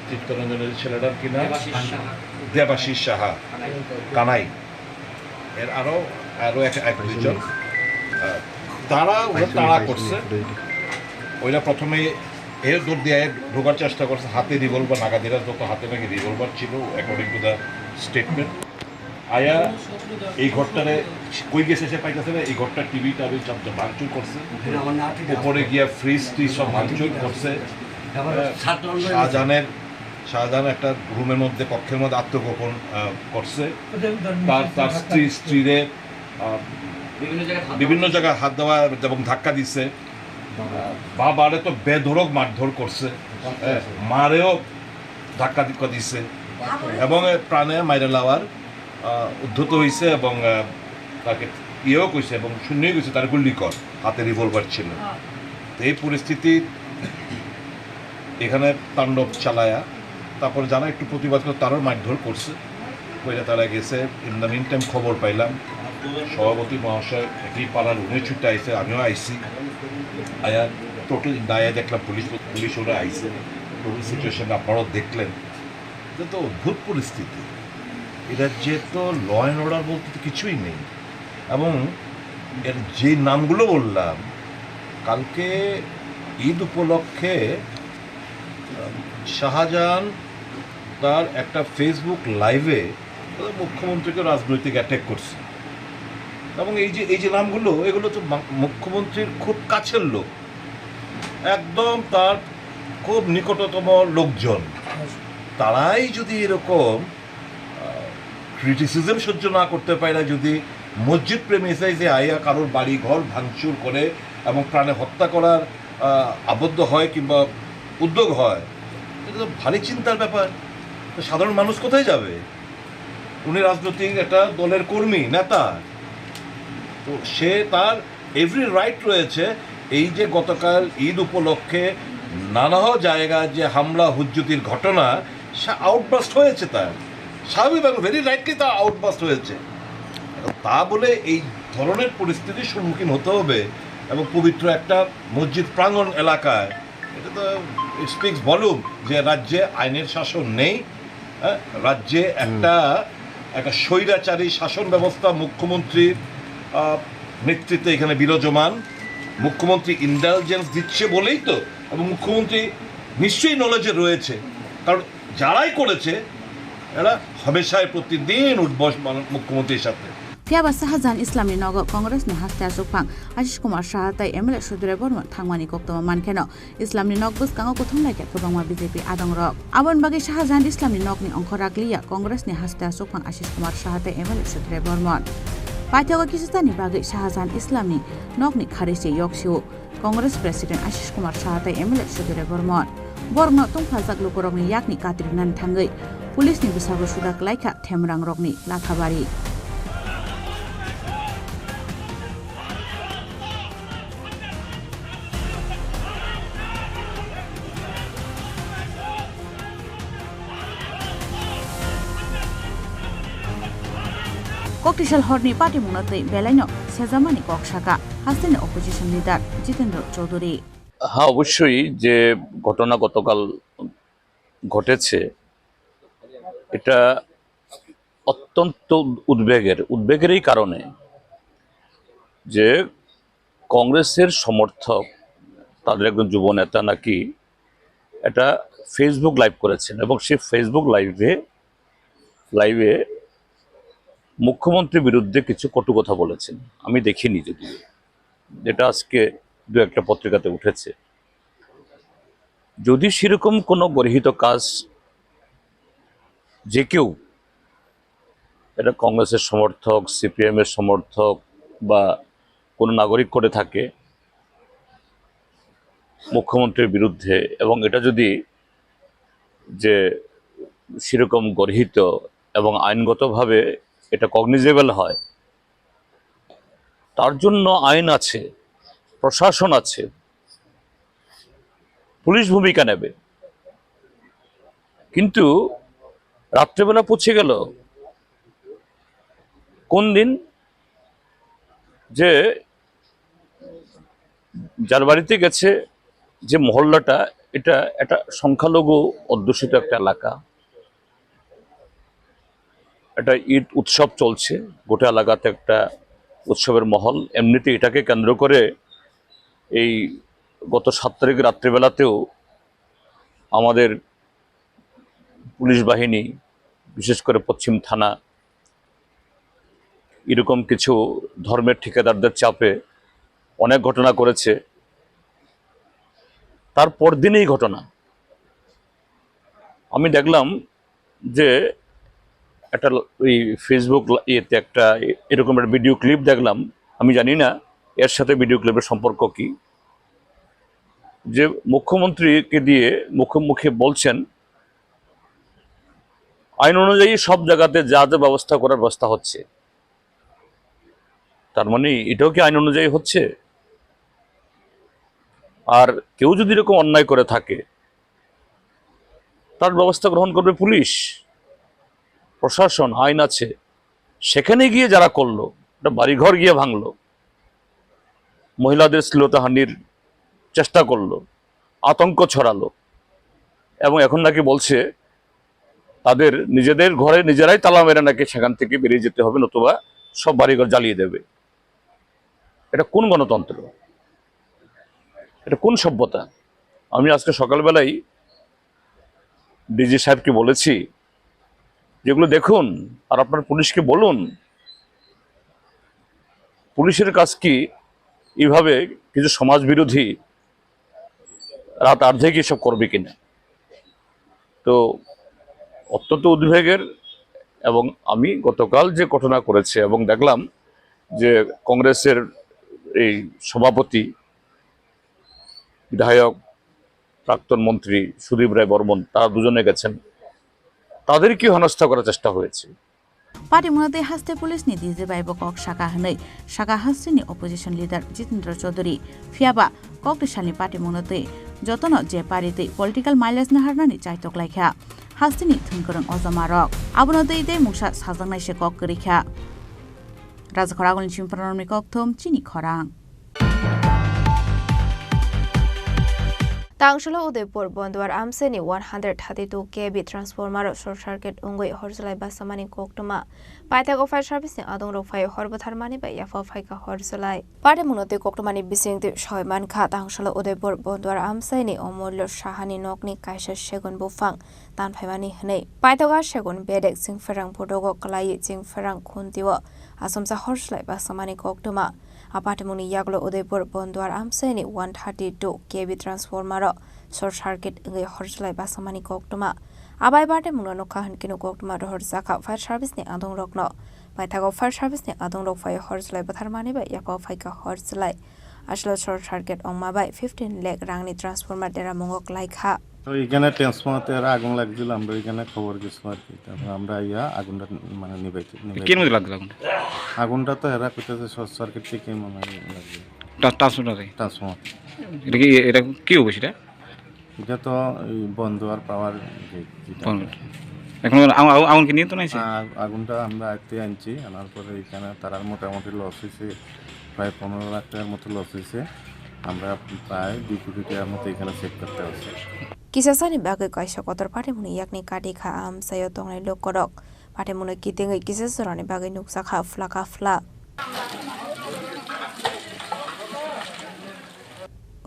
চিত্তরঞ্জনের ছেলেটার কি নাম, দেবাশিস সাহা, কানাই, এর আরো এক দুজন, ওরা তাড়া করছে। ওইরা প্রথমে এর দূর দিয়ে ঢোকার চেষ্টা করছে, হাতে রিভলভার, নাগাদিরা যত হাতে নাকি রিভলভার ছিল অ্যাকর্ডিং টু দ্য স্টেটমেন্ট। আয়া এই ঘরটারে কই গেছে সে পাইতেছে না, এই ঘরটা টিভি টাবি সব ভাঙচুর করছে, উপরে গিয়া ফ্রিজ ট্রিজ সব ভাঙচুর করছে। শাহজাহান একটা রুমের মধ্যে, কক্ষের মধ্যে আত্মগোপন করছে। তার স্ত্রীরে বিভিন্ন জায়গায় হাত দেওয়া এবং ধাক্কা দিচ্ছে। বাবারে তো বেধরক মারধর করছে, মারেও ধাক্কা দিচ্ছে এবং প্রাণে মাইরে লাওয়ার উদ্ধত হয়েছে এবং তাকে ইয়েও কইছে এবং শূন্যই কইছে তার গুলি কর, হাতে রিভলভার ছিল। এই পরিস্থিতি এখানে তাণ্ডব চালায়া তারপর যারা একটু প্রতিবাদ করে তারও মারধর করছে, কইরা তারা গেছে। ইন দ্য মিন টাইম খবর পাইলাম সভাপতি মহাশয় একই পাড়ার উনি ছুটে আইসে, আমিও আইসি। আয়া টোটাল দায়া দেখলাম পুলিশ ওরা আইসে। টোটাল সিচুয়েশন আপনারাও দেখলেন। এটা তো অদ্ভুত পরিস্থিতি। এটা যে তো ল অ্যান্ড অর্ডার বলতে তো কিছুই নেই। এবং এর যে নামগুলো বললাম, কালকে ঈদ উপলক্ষে শাহজাহান তার একটা ফেসবুক লাইভে মুখ্যমন্ত্রীকে রাজনৈতিক অ্যাটাক করছে। এবং এই যে নামগুলো, এগুলো তো মুখ্যমন্ত্রীর খুব কাছের লোক, একদম তার খুব নিকটতম লোকজন। তারাই যদি এরকম ক্রিটিসিজম সহ্য না করতে পারে, যদি মসজিদ প্রেমিসাইজে আইয়া কারোর বাড়ি ঘর ভাঙচুর করে এবং প্রাণে হত্যা করার আবদ্ধ হয় কিংবা উদ্যোগ হয়, এটা তো ভারী চিন্তার ব্যাপার। তো সাধারণ মানুষ কোথায় যাবে? উনি রাজনৈতিক একটা দলের কর্মী, নেতা, তো সে তার এভরি রাইট রয়েছে। এই যে গতকাল ঈদ উপলক্ষে নানা জায়গায় যে হামলা হুজ্জুতির ঘটনা, সে আউটবাস্ট হয়েছে, তার স্বাভাবিক এবং ভেরি রাইটলি তা আউটবাস্ট হয়েছে। তা বলে এই ধরনের পরিস্থিতির সম্মুখীন হতে হবে এবং পবিত্র একটা মসজিদ প্রাঙ্গণ এলাকায়, এটা তো স্পিক্স ভলিউম যে রাজ্যে আইনের শাসন নেই। রাজ্যে একটা স্বৈরাচারী শাসন ব্যবস্থা মুখ্যমন্ত্রীর নেতৃত্বে এখানে বিরাজমান। মুখ্যমন্ত্রী ইন্টেলিজেন্স দিচ্ছে বলেই তো, এবং মুখ্যমন্ত্রী নিশ্চয়ই নলেজে রয়েছে, কারণ যারাই করেছে এরা হমেশাই প্রতিদিন উঠবস মুখ্যমন্ত্রীর সাথে। Tiaba Sahajan Islami Nogo Congress ni Hastia Sukpang Ashish Kumar Shahatai MLA Sudure Borman Thangmani Koktoma Mankeno Islami Nogbus Kango Kuthumlai Ke Kubangma BJP Adong Rok Abon Bagi Shahajan Islami Nog ni Ongkoraklia Congress ni Hastia Sukpang Ashish Kumar Shahatai MLA Sudure Borman Patioga Kisistani Bagi Shahajan Islami Nog ni Kharise Yokshu Congress President Ashish Kumar Shahatai MLA Sudure Borman Borno Tungphajak Lukorok ni Yakni Katrinan Thangai Police ni Bisago Sudak Laika Themrang Rok ni Lakhabari Koktisal Horni Party Munatri Beleno Sezamani Kokshaka Hastin Opposition Leader Jitendra Choudhury হ্যাঁ অবশ্যই যে ঘটনা গতকাল ঘটেছে এটা অত্যন্ত উদ্বেগেরই কারণে যে কংগ্রেসের সমর্থক তাদের একজন যুব নেতা নাকি এটা ফেসবুক লাইভ করেছেন এবং সেই ফেসবুক লাইভে মুখ্যমন্ত্রীর বিরুদ্ধে কিছু কটু কথা বলেছেন। আমি দেখিনি, যদি যেটা আজকে দু একটা পত্রিকাতে উঠেছে। যদি সেরকম কোনো গর্হিত কাজ যে কেউ, এটা কংগ্রেসের সমর্থক, সিপিএম এর সমর্থক বা কোনো নাগরিক করে থাকে মুখ্যমন্ত্রীর বিরুদ্ধে, এবং এটা যদি যে সেরকম গর্হিত এবং আইনগতভাবে এটা কগনিজেবল হয়, তার জন্য আইন আছে, প্রশাসন আছে, পুলিশ ভূমিকা নেবে, কিন্তু রাত্রেবেলা পৌঁছে গেল কোন দিন যে যার বাড়িতে গেছে, যে মহল্লাটা, এটা একটা সংখ্যালঘু অধ্যুষিত একটা এলাকা, একটা ঈদ উৎসব চলছে, গোটা এলাকাতে একটা উৎসবের মহল। এমনিতে এটাকে কেন্দ্র করে এই গত 7 তারিখ রাত্রিবেলাতেও আমাদের পুলিশ বাহিনী, বিশেষ করে পশ্চিম থানা, এরকম কিছু ধর্মের ঠিকাদারদের চাপে অনেক ঘটনা করেছে। তার পরদিনই ঘটনা আমি দেখলাম যে একটা ওই ফেসবুক ইয়েতে একটা এরকম একটা ভিডিও ক্লিপ দেখলাম। আমি জানি না এর সাথে ভিডিও ক্লিপের সম্পর্ক কি, যে মুখ্যমন্ত্রীকে দিয়ে মুখে বলছেন আইন অনুযায়ী সব জায়গাতে যা যা ব্যবস্থা করার ব্যবস্থা হচ্ছে। তার মানে এটাও কি আইন অনুযায়ী হচ্ছে? আর কেউ যদি এরকম অন্যায় করে থাকে তার ব্যবস্থা গ্রহণ করবে পুলিশ, প্রশাসন, আইন আছে। সেখানে গিয়ে যারা করলো, একটা বাড়িঘর গিয়ে ভাঙলো, মহিলাদের শ্লীলতাহানির চেষ্টা করলো, আতঙ্ক ছড়ালো, এবং এখন নাকি বলছে তাদের নিজেদের ঘরে নিজেরাই তালা মেরে নাকি সেখান থেকে বেরিয়ে যেতে হবে, নতুবা সব বাড়িঘর জ্বালিয়ে দেবে। এটা কোন গণতন্ত্র? এটা কোন সভ্যতা? আমি আজকে সকালবেলায় ডিজি সাহেবকে বলেছি যেগুলো দেখুন, আর আপনার পুলিশকে বলুন পুলিশের কাজ কি এইভাবে কিছু সমাজ বিরোধী রাত আর্ধেক এসব করবে কিনা। তো অত্যন্ত উদ্বেগের। এবং আমি গতকাল যে ঘটনা করেছে এবং দেখলাম যে কংগ্রেসের এই সভাপতি, বিধায়ক, প্রাক্তন মন্ত্রী সুদীপ রায় বর্মন, তারা দুজনে গেছেন, তাদেরকে হেনস্থা করার চেষ্টা হয়েছে। पार्टी मुनाते हास्ते पुलिस नि दिजे बाइबो कक शाखा हनै शाखा हास्तिनि अपोजिशन लिडर जितेन्द्र चौधरी फियाबा ककटिसालनि पार्टी मुनाते जतन जे पारिते पलिटिकल माइलेज नाहारनानि चाइतक लाइखा हास्तिनि थुनगरं अजमारक आबुनते दे मुसा साजांनायसे कक गरिखा राजखरागलनि चिमपरननि ककथम चिनी खरां Tangshalo Udaipur Bondwar Amseni 132 kV transformer short circuit ungoi horsalai basamani koktoma Paitag of fire service ni adong rofai horbotharmani ba yafa faika horsalai Pade munote koktomani bisingti shoyman kha Tangshalo Udaipur Bondwar Amseni omollo shahani nokni kaisa segun bufang tan phaimani hnei Paitaga segun bedek singferang podogo kalai jingferang khuntiwa asomsa horsalai basamani koktoma Apartmuni Yaglo Udaipur Bondwar Amseni 132 kV transformer short circuit ngai horsalai basamani koktoma Abai bate muno kahan kinu koktoma rohor zaka fire service ni adong rokno Paithago fire service ni adong rok fire horsalai batharmani ba yapa faika horsalai Ashlo short circuit ongma bai 15 lakh rangni transformer dera mongok laikha তো এখানে ট্রান্সফরমারতে আগুন লাগছিল, আমরা এখানে খবর গেছি আর কি। তারপর আমরা ইয়া আগুনটা মানে নিভাইতে আগুনটা তো এরা কইতেছে শর্ট সার্কিট থেকে মানে লাগছে ট্রান্সফরমার। এটা কি অবস্থা? এটা তো এই বন্ধ আর পাওয়ার এখন আগুন কি নিয়ন্ত্রণ আছে? আগুনটা আমরা আয়ত্তে আনছি, আনার পরে এখানে তারার মোটামুটি লস হয়েছে প্রায় 15 লাখ টাকার মতো লস হয়েছে। আমরা প্রায় 2 কোটি টাকার মতো এখানে সেভ করতে হচ্ছে। Kisasani bagai kaisa kotor pade muni yakni kadi kha am sayo tongnai lokorok pade muni kitingai kisasarani bagai nuksa kha fla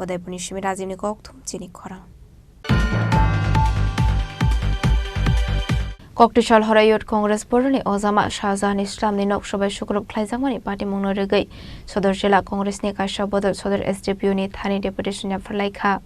Udaipur Shimi Rajini Koktum Chini Khorang Koktishal Horayot Congress Boroni Ozama Shahzan Islam ni Nokshobay Shukrub Klaizamani Party Mungno Regai Sodor Jila Congress ni Kaisha Bodol Sodor SDP ni Thani Deputation Yafarlaikha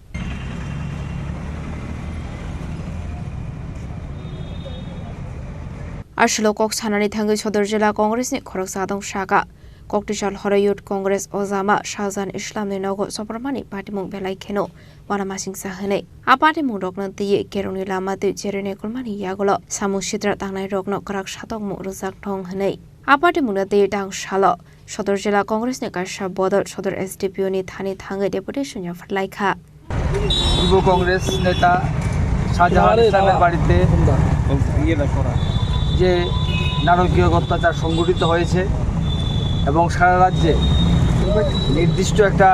Ashlo Kok Sanani Thangi Sodor Jila Congress ni Khorok Sadong Shaka Koktishal Horayot Congress Ozama Shahzan Islam ni Nogo Sobromani Party Mung Belai Keno Wanamasing Sahane A Party Mung Rokno Tiye Keruni Lama de Jerene Kulmani Yagolo Samu Shidra Tangnai Rokno Karak Shatong Mu Ruzak Thong Hane A Party Mung de Dang Shalo Sodor Jila Congress ni Kaisha Bodol Sodor SDP ni Thani Thangi Deputation Yafarlaikha যুব কংগ্রেস নেতা শাহজাহান ইসলামের বাড়িতে যে নারকীয় অত্যাচার সংঘটিত হয়েছে এবং সারা রাজ্যে নির্দিষ্ট একটা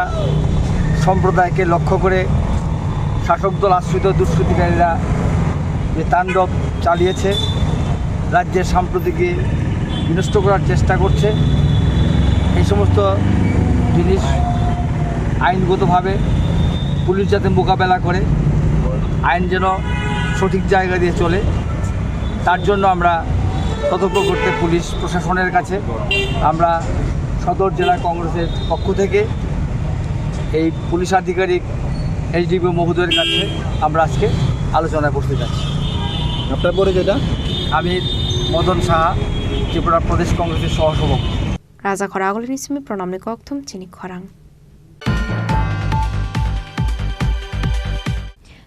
সম্প্রদায়কে লক্ষ্য করে শাসক দল আশ্রিত দুষ্কৃতিকারীরা যে তাণ্ডব চালিয়েছে, রাজ্যের সাম্প্রতিকে বিনষ্ট করার চেষ্টা করছে, এই সমস্ত জিনিস আইনগতভাবে পুলিশ যাতে মোকাবেলা করে আইন যেন সঠিক জায়গা দিয়ে চলে, তার জন্য আমরা সতর্ক করতে পুলিশ প্রশাসনের কাছে আমরা সদর জেলা কংগ্রেসের পক্ষ থেকে এই পুলিশ আধিকারিক এইচডিপি মহোদয়ের কাছে আমরা আজকে আলোচনা করতে যাচ্ছি। আপনার পরে যেটা আমি মদন সাহা, ত্রিপুরা প্রদেশ কংগ্রেসের সহসভাপতি। Raza Khorang Nismi Pronamni Koktum Chini Khorang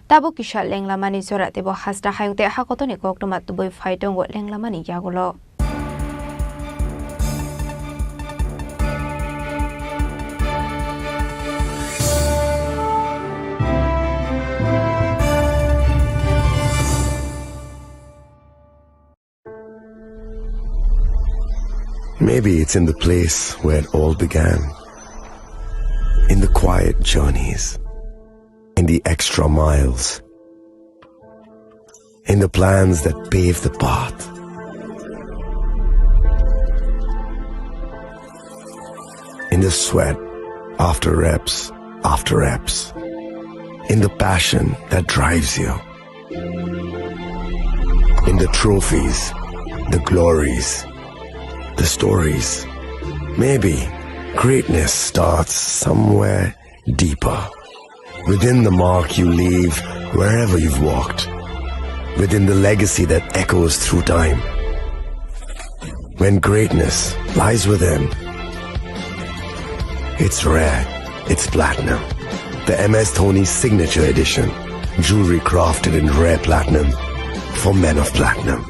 Tabo Kishal Lenglamani Zora Debo Hasda Hayung De Hakotoni Koktumat Duboy Faitong Wat Lenglamani Yagulo Maybe it's in the place where it all began, in the quiet journeys, in the extra miles, in the plans that pave the path. In the sweat after reps, in the passion that drives you, in the trophies, the glories, the stories. Maybe greatness starts somewhere deeper, within the mark you leave wherever you've walked, within the legacy that echoes through time. When greatness lies within, it's rare, it's platinum. The MS Dhoni Signature Edition, jewelry crafted in rare platinum for men of platinum.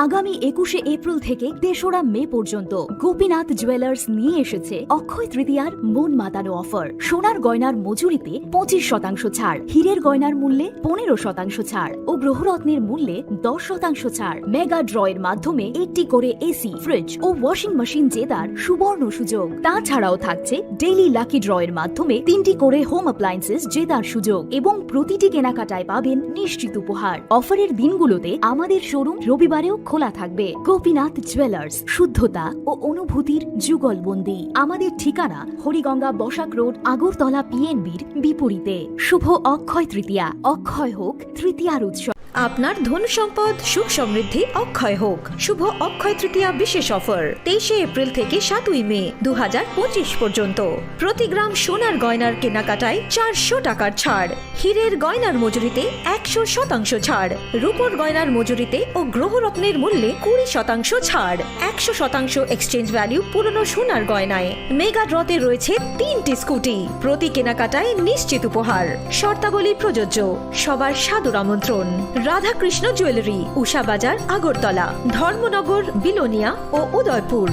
আগামী 21শে April থেকে 3রা মে পর্যন্ত Gopinath jewellers নিয়ে এসেছে অক্ষয় তৃতীয়ার মন মাতানো offer. সোনার গয়নার মজুরিতে 25% ছাড়, হীরের গয়নার মূল্যে 15% ছাড় ও গ্রহরত্নের মূল্যে 10% ছাড়। মেগা ড্রয়ের মাধ্যমে 8টি করে এসি, ফ্রিজ ও ওয়াশিং মেশিন জেতার সুবর্ণ সুযোগ। তাছাড়াও থাকছে ডেইলি লাকি ড্রয়ের মাধ্যমে 3টি করে হোম অ্যাপ্লায়েন্সেস জেতার সুযোগ এবং প্রতিটি কেনাকাটায় পাবেন নিশ্চিত উপহার। অফারের দিনগুলোতে আমাদের শোরুম রবিবারেও খোলা থাকবে। গোপীনাথ জুয়েলার্স, শুদ্ধতা ও অনুভূতির যুগলবন্দি। আমাদের ঠিকানা হরিগঙ্গা বসাক রোড, আগরতলা পিএনবির বিপরীতে। শুভ অক্ষয় তৃতীয়া, অক্ষয় হোক তৃতীয়ার উৎসব। আপনার ধন সম্পদ সুখ সমৃদ্ধি অক্ষয় হোক। শুভ অক্ষয় তৃতীয়া বিশেষ অফার 23শে এপ্রিল থেকে 7ই মে 2025 পর্যন্ত। প্রতি গ্রাম সোনার গয়নার কেনাকাটায় 400 টাকার ছাড়, হীরের গয়নার মজুরিতে 100% ছাড়, রূপোর গয়নার মজুরিতে ও গ্রহরত্নের মূল্যে 20% ছাড়, 100% এক্সচেঞ্জ ভ্যালু পুরনো সোনার গয়নায়। মেগা ড্রতে রয়েছে 3টি স্কুটি, প্রতি কেনাকাটায় নিশ্চিত উপহার। শর্তাবলী প্রযোজ্য। সবার সাদর আমন্ত্রণ। রাধাকৃষ্ণ জুয়েলারি, উষা বাজার, আগরতলা, ধর্মনগর, বিলোনিয়া ও Udaipur.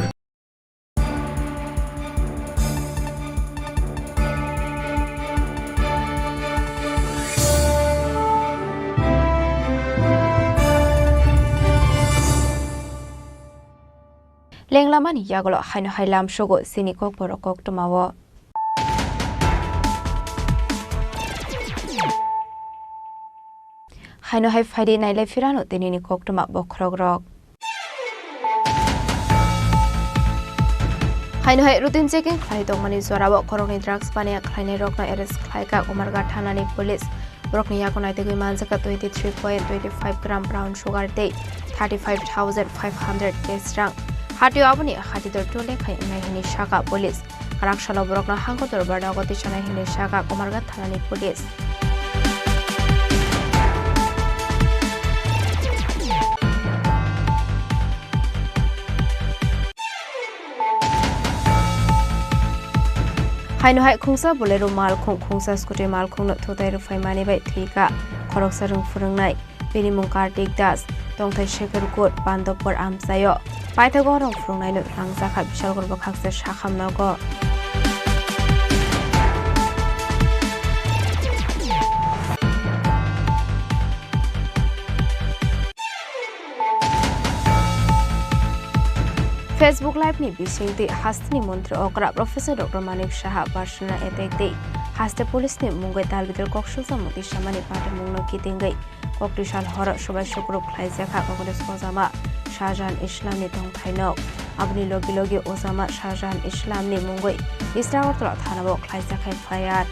Lenglamani Yagolo Haino Hailam Shogo Chini Kokborok Koktumawo Haino Hai Faidi Naile Firano Tenini Koktuma Bokrogrok Haino Hai routine checking Khai Dongmani Zorabo Koroni drugs Pania Kleine Rokna Eres Klaika Umarga Thanani Police Borokni yakunai tegi manjaka 23.25 gram brown sugar day 35,500 cash rang. Hatio aboni hatidor tole khai nai hini shaka police. Karakshala borokna hangotor bardagoti chanai hini shaka Komargat thanani police. Haino hai khungsa bolero malkhung khungsa scooty malkhung no thotai rufai mani bai thika khorok sarung furangnai bini mung Kartik Das tongthai Shekhar Kot Pandopor amsayo paithago rong furangnai no rangjakha bishal gorba khakse shakhamnago Facebook Live ni bisingti hastini mantri okra Professor Dr. Manik Shaha Barshana attack day haste police ni mungai dalbidir kokshulsa muti shamani party mungno kitingai koktishal hora shubai shukru khlaijaka kokodes ozama Shahjahan Islam ni tongthaino abni logi ozama Shahjahan Islam ni mungai Israwartla thanabo khlaijaka fayat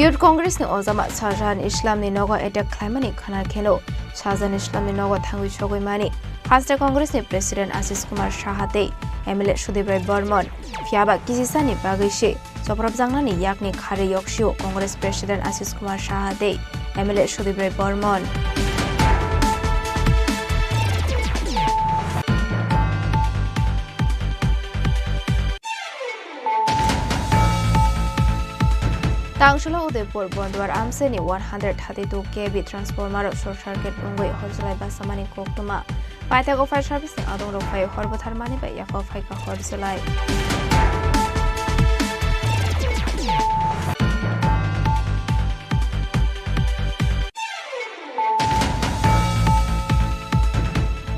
Youth Congress ni ozama Shahjahan Islam ni nogo attack claimani khana khelo Shahjahan Islam ni nogo thangui chogoi mani Haste Congress ni President Ashish Kumar Shahate MLA Sudibrai Burman Fiaba Kisisa ni Bagishi Soprabjangna ni Yakni Khare Yokshu Congress President Ashish Kumar Shahate MLA Sudibrai Burman Tangshula Udaipur Bondwar Amseni 132 kV transformer short circuit ungoi horjulai basamani koktuma Paitago fire service ni adong rofai horbotharmani bai yafa fai ka horjulai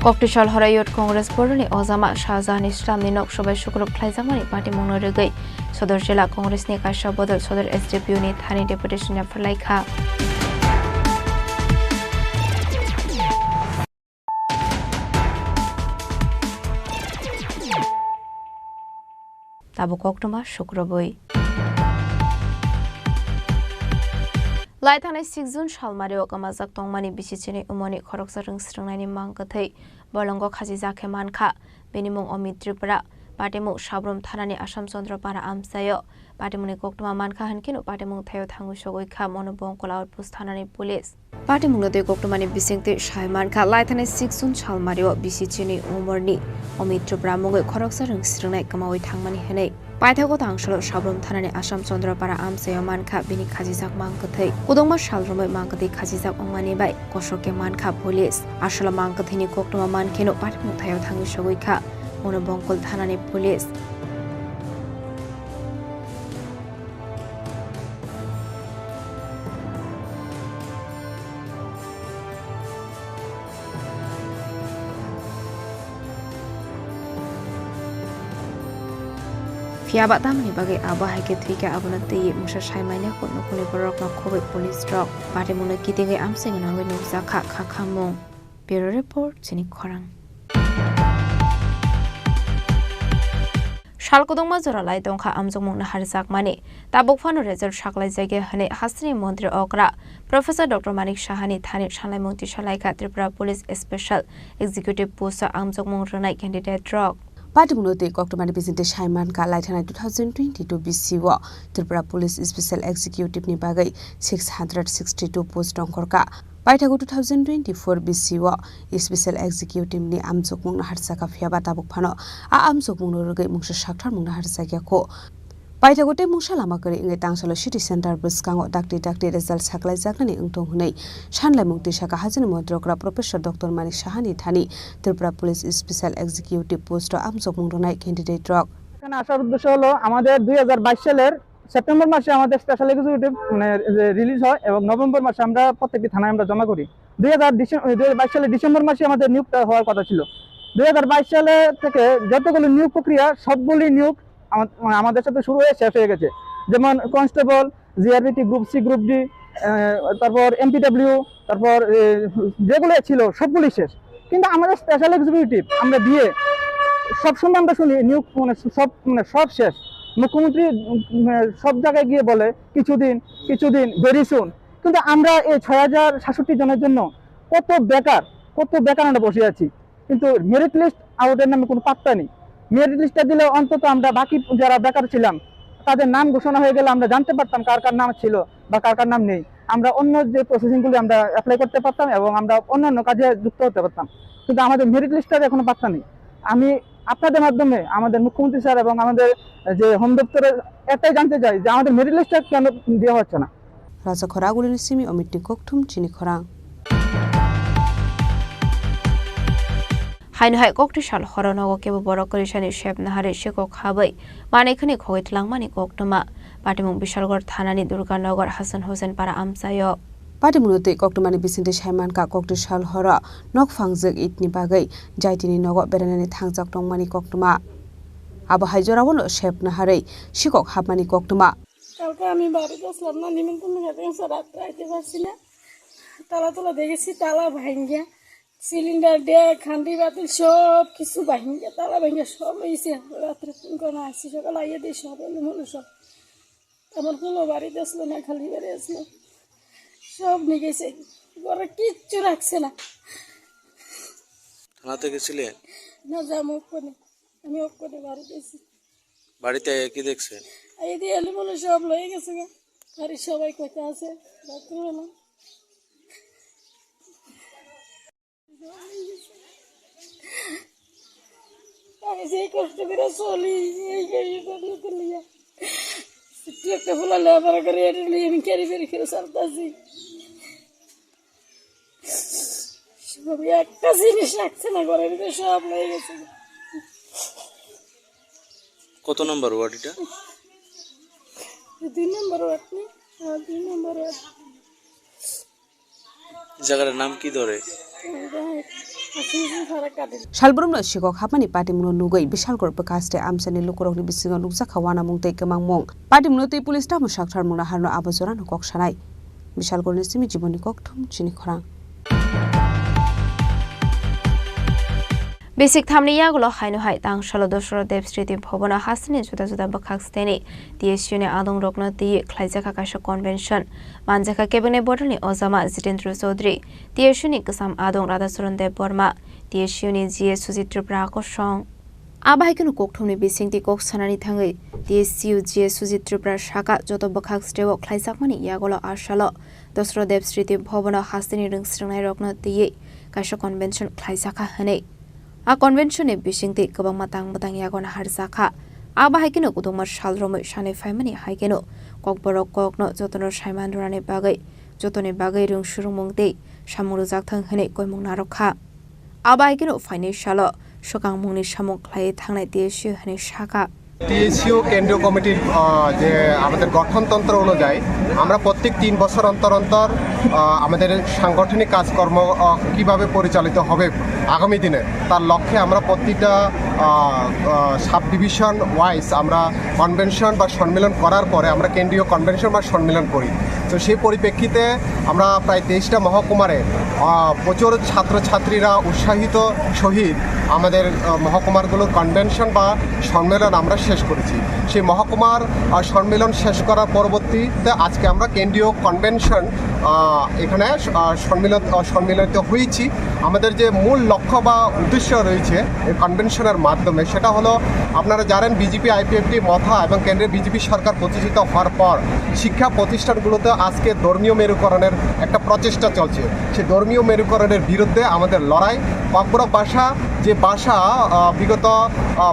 Koktishal Hora Youth Congress Boroni Ozama Shahjahan Islam ni nok shobai shukruk khlaijamani party mungno regai Sodor Jila Congress ni Kasha Bodol Sodor SDPU ni Thani deputation ya Farlaikha Tabu Koktuma Shukraboi Laithanai 6 June Shalmario Kamazak Tongmani Bisichini Umoni Khoroksarung Srungnani Mangkathai Bolongo Khaji Zakhe Mankha Benimung Omid Tripura Patimung Shabrum Thanani Asam Chandra Para Amsayo Patimuni Koktuma Mankha Hankinu Patimung Thayo Thangu Shogoikha Monobongkola Outpost Thanani Police Patimung Node Koktumani Bisingti Shai Mankha Laithanai 6 June Shalmario Bisichini Umorni Omid Tripura Mungoi Khoroksarung Srungnai Kamawai Thangmani Henei Paithago Tangshalo Shabrum Thanani Asam Chandra Para Amsayo Mankha Bini Khajizak Mangkathai Kudongma Shalrumai Mangkathi Khajizak Ongmani Bai Koshoke Mankha Police Ashala Mangkathini Koktuma Mankino Patimung Thayo Thangu Shogoikha Monobongkol Thanani Police Fiaba tamani bagai aba haike thika abunati musha shaimanya ko nokuni borok na khobe police drop pare mona kitinge amseng na we noksa kha khamong bureau report Chini Khorang Shalkodongma Zoralai Dongkha Amjongmung na Harjak Mani Tabuk Phano result Shaklai Jage Hane Hastini Mantri Okra Professor Dr. Manik Shahani Thani Shalai Mungti Shalaika Tripura Police Special Executive Post Amjongmung Ranai Candidate Drug Party Munote Koktomani Bisinte Shaiman Ka Laithana 2022 BCW Tripura Police Special Executive ni bagai 662 post Dongkorka Paithago 2024 BCW Special Executive ni Amjokmung na Harsaka Fiaba Tabuk Phano Amjokmung no rogai mungsa Shakthar mung na Harsaka ko Paithago te mungsa lama kari ingai tangsalo city center buskango dakti result saklai jaknani ungtong hunai Shanlai mungti saka hajini modrokra Professor Dr. Manik Shahani Thani Tripura Police Special Executive Post Amjokmung ronai candidate drug এখানে আসার উদ্দেশ্য হলো আমাদের 2022 সালের September মাসে আমাদের special executive মানে release হয় এবং নভেম্বর মাসে আমরা প্রত্যেকটি থানায় আমরা জমা করি 2022 সালের ডিসেম্বর মাসে আমাদের নিয়োগটা হওয়ার কথা ছিল 2022 সালে থেকে যতগুলো নিয়োগ প্রক্রিয়া সবগুলি নিয়োগ আমাদের সাথে শুরু হয়ে শেষ হয়ে গেছে যেমন কনস্টেবল জিআরবিটি গ্রুপ সি গ্রুপ ডি তারপর MPW, তারপর যেগুলো ছিল সবগুলি শেষ, কিন্তু আমাদের স্পেশাল এক্সিকিউটিভ আমরা দিয়ে সবসময় আমরা শুনি নিয়োগ সব শেষ। মুখ্যমন্ত্রী সব জায়গায় গিয়ে বলে কিছুদিন ভেরি সুন, কিন্তু আমরা এই 6067 জনের জন্য কত বেকার আমরা বসে আছি, কিন্তু মেরিট লিস্ট আউটের নামে কোনো পাত্তা নেই। মেরিট লিস্টটা দিলে অন্তত আমরা বাকি যারা বেকার ছিলাম তাদের নাম ঘোষণা হয়ে গেলে আমরা জানতে পারতাম কার কার নাম ছিল বা কার কার নাম নেই, আমরা অন্য যে প্রসেসিংগুলি আমরা অ্যাপ্লাই করতে পারতাম এবং আমরা অন্যান্য কাজে যুক্ত হতে পারতাম, কিন্তু আমাদের মেরিট লিস্টটার এখনো পাত্তা নেই। আমি আপনাদের মাধ্যমে আমাদের মুখ্যমন্ত্রী স্যার এবং আমাদের যে হোম দপ্তরের এটাই জানতে চাই যে আমাদের মেরিট লিস্টটা কেন দেওয়া হচ্ছে না। রাজা খরাগুলির সিমি অমিতনি কোকঠুম চিনি খরাং হাইনহাই ককটিশাল হরনগ কেবো বড় করিশানি শেপ নাহারে শেকক হাबै মানেখানি খগैतलांमानि कक्टमा पाटिमुं बिशालगढ़ थानानि दुर्गानगर हासान हुसैन पारा आमसायो पाटिमुनते कक्टमानि बिसिंदे साइमानका कक्टिशाल हर नक फांगजक इतनि बागै जायतिनि नग बेरायनानै थांजाक दंमानि कक्टमा आबो हाइजरावलो শেপ নাহারে শিকক হাবমানি কক্টমা। কালকে আমি বাড়িতে আসলাম না, নিমন্ত্রণ খেতে রাত্রে আইতে পারছি না, তালা দেখেছি তালা ভাঙ্গিয়া, সিলিন্ডার দিয়ে খান্ডি বাতিল সব কিছু ভাঙ্গিয়া, তালা ভাঙ্গিয়া সব লইছে। রাত্রে ফোন করে আসছি, সকাল আইয়া দিই সব হলো সব। আমার কোনো বাড়িতে আসলো না, খালি বাড়ি আসলো, সব নিয়ে গেছে, ঘরে কিচ্ছু রাখছে না। থানাতে গেছিলেন না, যাবো ওখানে, আমি ওখানে বাড়িতে আছি। বাড়িতে কি দেখছেন? এই দিয়ে এলি মনে সব লয়ে গেছে, বাড়ির সবাই কোথায় আছে রাত্রিবেলা। আমি সেই কষ্ট করে চলি, এই লিয়া একটা ফুলা লেবার করে এটা নিয়ে আমি ক্যারি বেরি করে চলতেছি। একটা জিনিস রাখছে না ঘরের ভিতরে, সব লয়ে গেছে। কত নম্বর ওয়ার্ড এটা? 2 নম্বর ওয়ার্ড। 2 নম্বর ওয়ার্ড। জায়গার নাম কি ধরে? Salbrumno shikok hapani patimuno nugoi bisalgor bekaste amsani lukurokni bisingo nukjaka wana mungtei kemang mung patimuno tei pulis tamu sakthar mungna harno abojora nukok sanai bisalgorni simi jiboni kokthum chini khorang basic थामनि यागुलो हाइनहाय तांगशालो दसरो देव स्मृति भवन हासनि जुदा जुदा बखाक्सतेनि DSU-नि आदं रगनो ति ख्लाइजाखा काशा convention मानजाखा cabinet बर्डनि अजामा जितेन्द्र चौधरी DSU-नि गोसाम आदं राधाचरण देव Burma DSU-नि GA सुजित त्रिपुरा कसं आबाहायखनो कोकथुमनि बिसिंति Coke सानानि थाङै DSU GA सुजित त्रिपुरा शाखा जत बखाक्सतेव ख्लाइजाकमानि यागुलो आशालो दसरो देव स्मृति भवन हासनि रोंस्रिंनाय रगनो ति काशा कन्वेन्शन ख्लाइजाखा हनै आ कन्वेन्शननि बिसिंति गोबां मातां मातां यागन हारजाखा आबाहायखनो गुदुंमार सालरमै सानै फाइमानि हायखनो ककबरक ककनो जतनो साइमानरानि बागै रोंसुरुंमंतै सामुरु जागथां हनै गयमुं नारखा आबाहायखनो फाइनान्सियाल सकां मुंनि सामुं ख्लायै थांनाय DSU हनै शाखा DSU কেন্দ্রীয় কমিটির যে আমাদের গঠনতন্ত্র অনুযায়ী আমরা প্রত্যেক 3 বছর অন্তর অন্তর আমাদের সাংগঠনিক কাজকর্ম কিভাবে পরিচালিত হবে আগামী দিনে তার লক্ষ্যে আমরা প্রত্যেকটা সাব ডিভিশন ওয়াইজ আমরা কনভেনশন বা সম্মেলন করার পরে আমরা কেন্দ্রীয় কনভেনশন বা সম্মেলন করি। তো সেই পরিপ্রেক্ষিতে আমরা প্রায় 23টা মহকুমারে প্রচুর ছাত্রছাত্রীরা উৎসাহিত সহিত আমাদের মহকুমারগুলোর কনভেনশন বা সম্মেলন আমরা শেষ করেছি। সেই মহকুমার সম্মেলন শেষ করার পরবর্তীতে আজকে আমরা কেন্দ্রীয় কনভেনশন এখানে সম্মিলিত হয়েছি। আমাদের যে মূল লক্ষ্য বা উদ্দেশ্য রয়েছে এই কনভেনশনের মাধ্যমে সেটা হলো আপনারা জানেন বিজেপি আইপিএফটি মথা এবং কেন্দ্রের বিজেপি সরকার প্রতিষ্ঠিত হওয়ার পর শিক্ষা প্রতিষ্ঠানগুলোতে আজকে ধর্মীয় মেরুকরণের একটা প্রচেষ্টা চলছে। সেই ধর্মীয় মেরুকরণের বিরুদ্ধে আমাদের লড়াই। ককবরক ভাষা যে ভাষা বিগত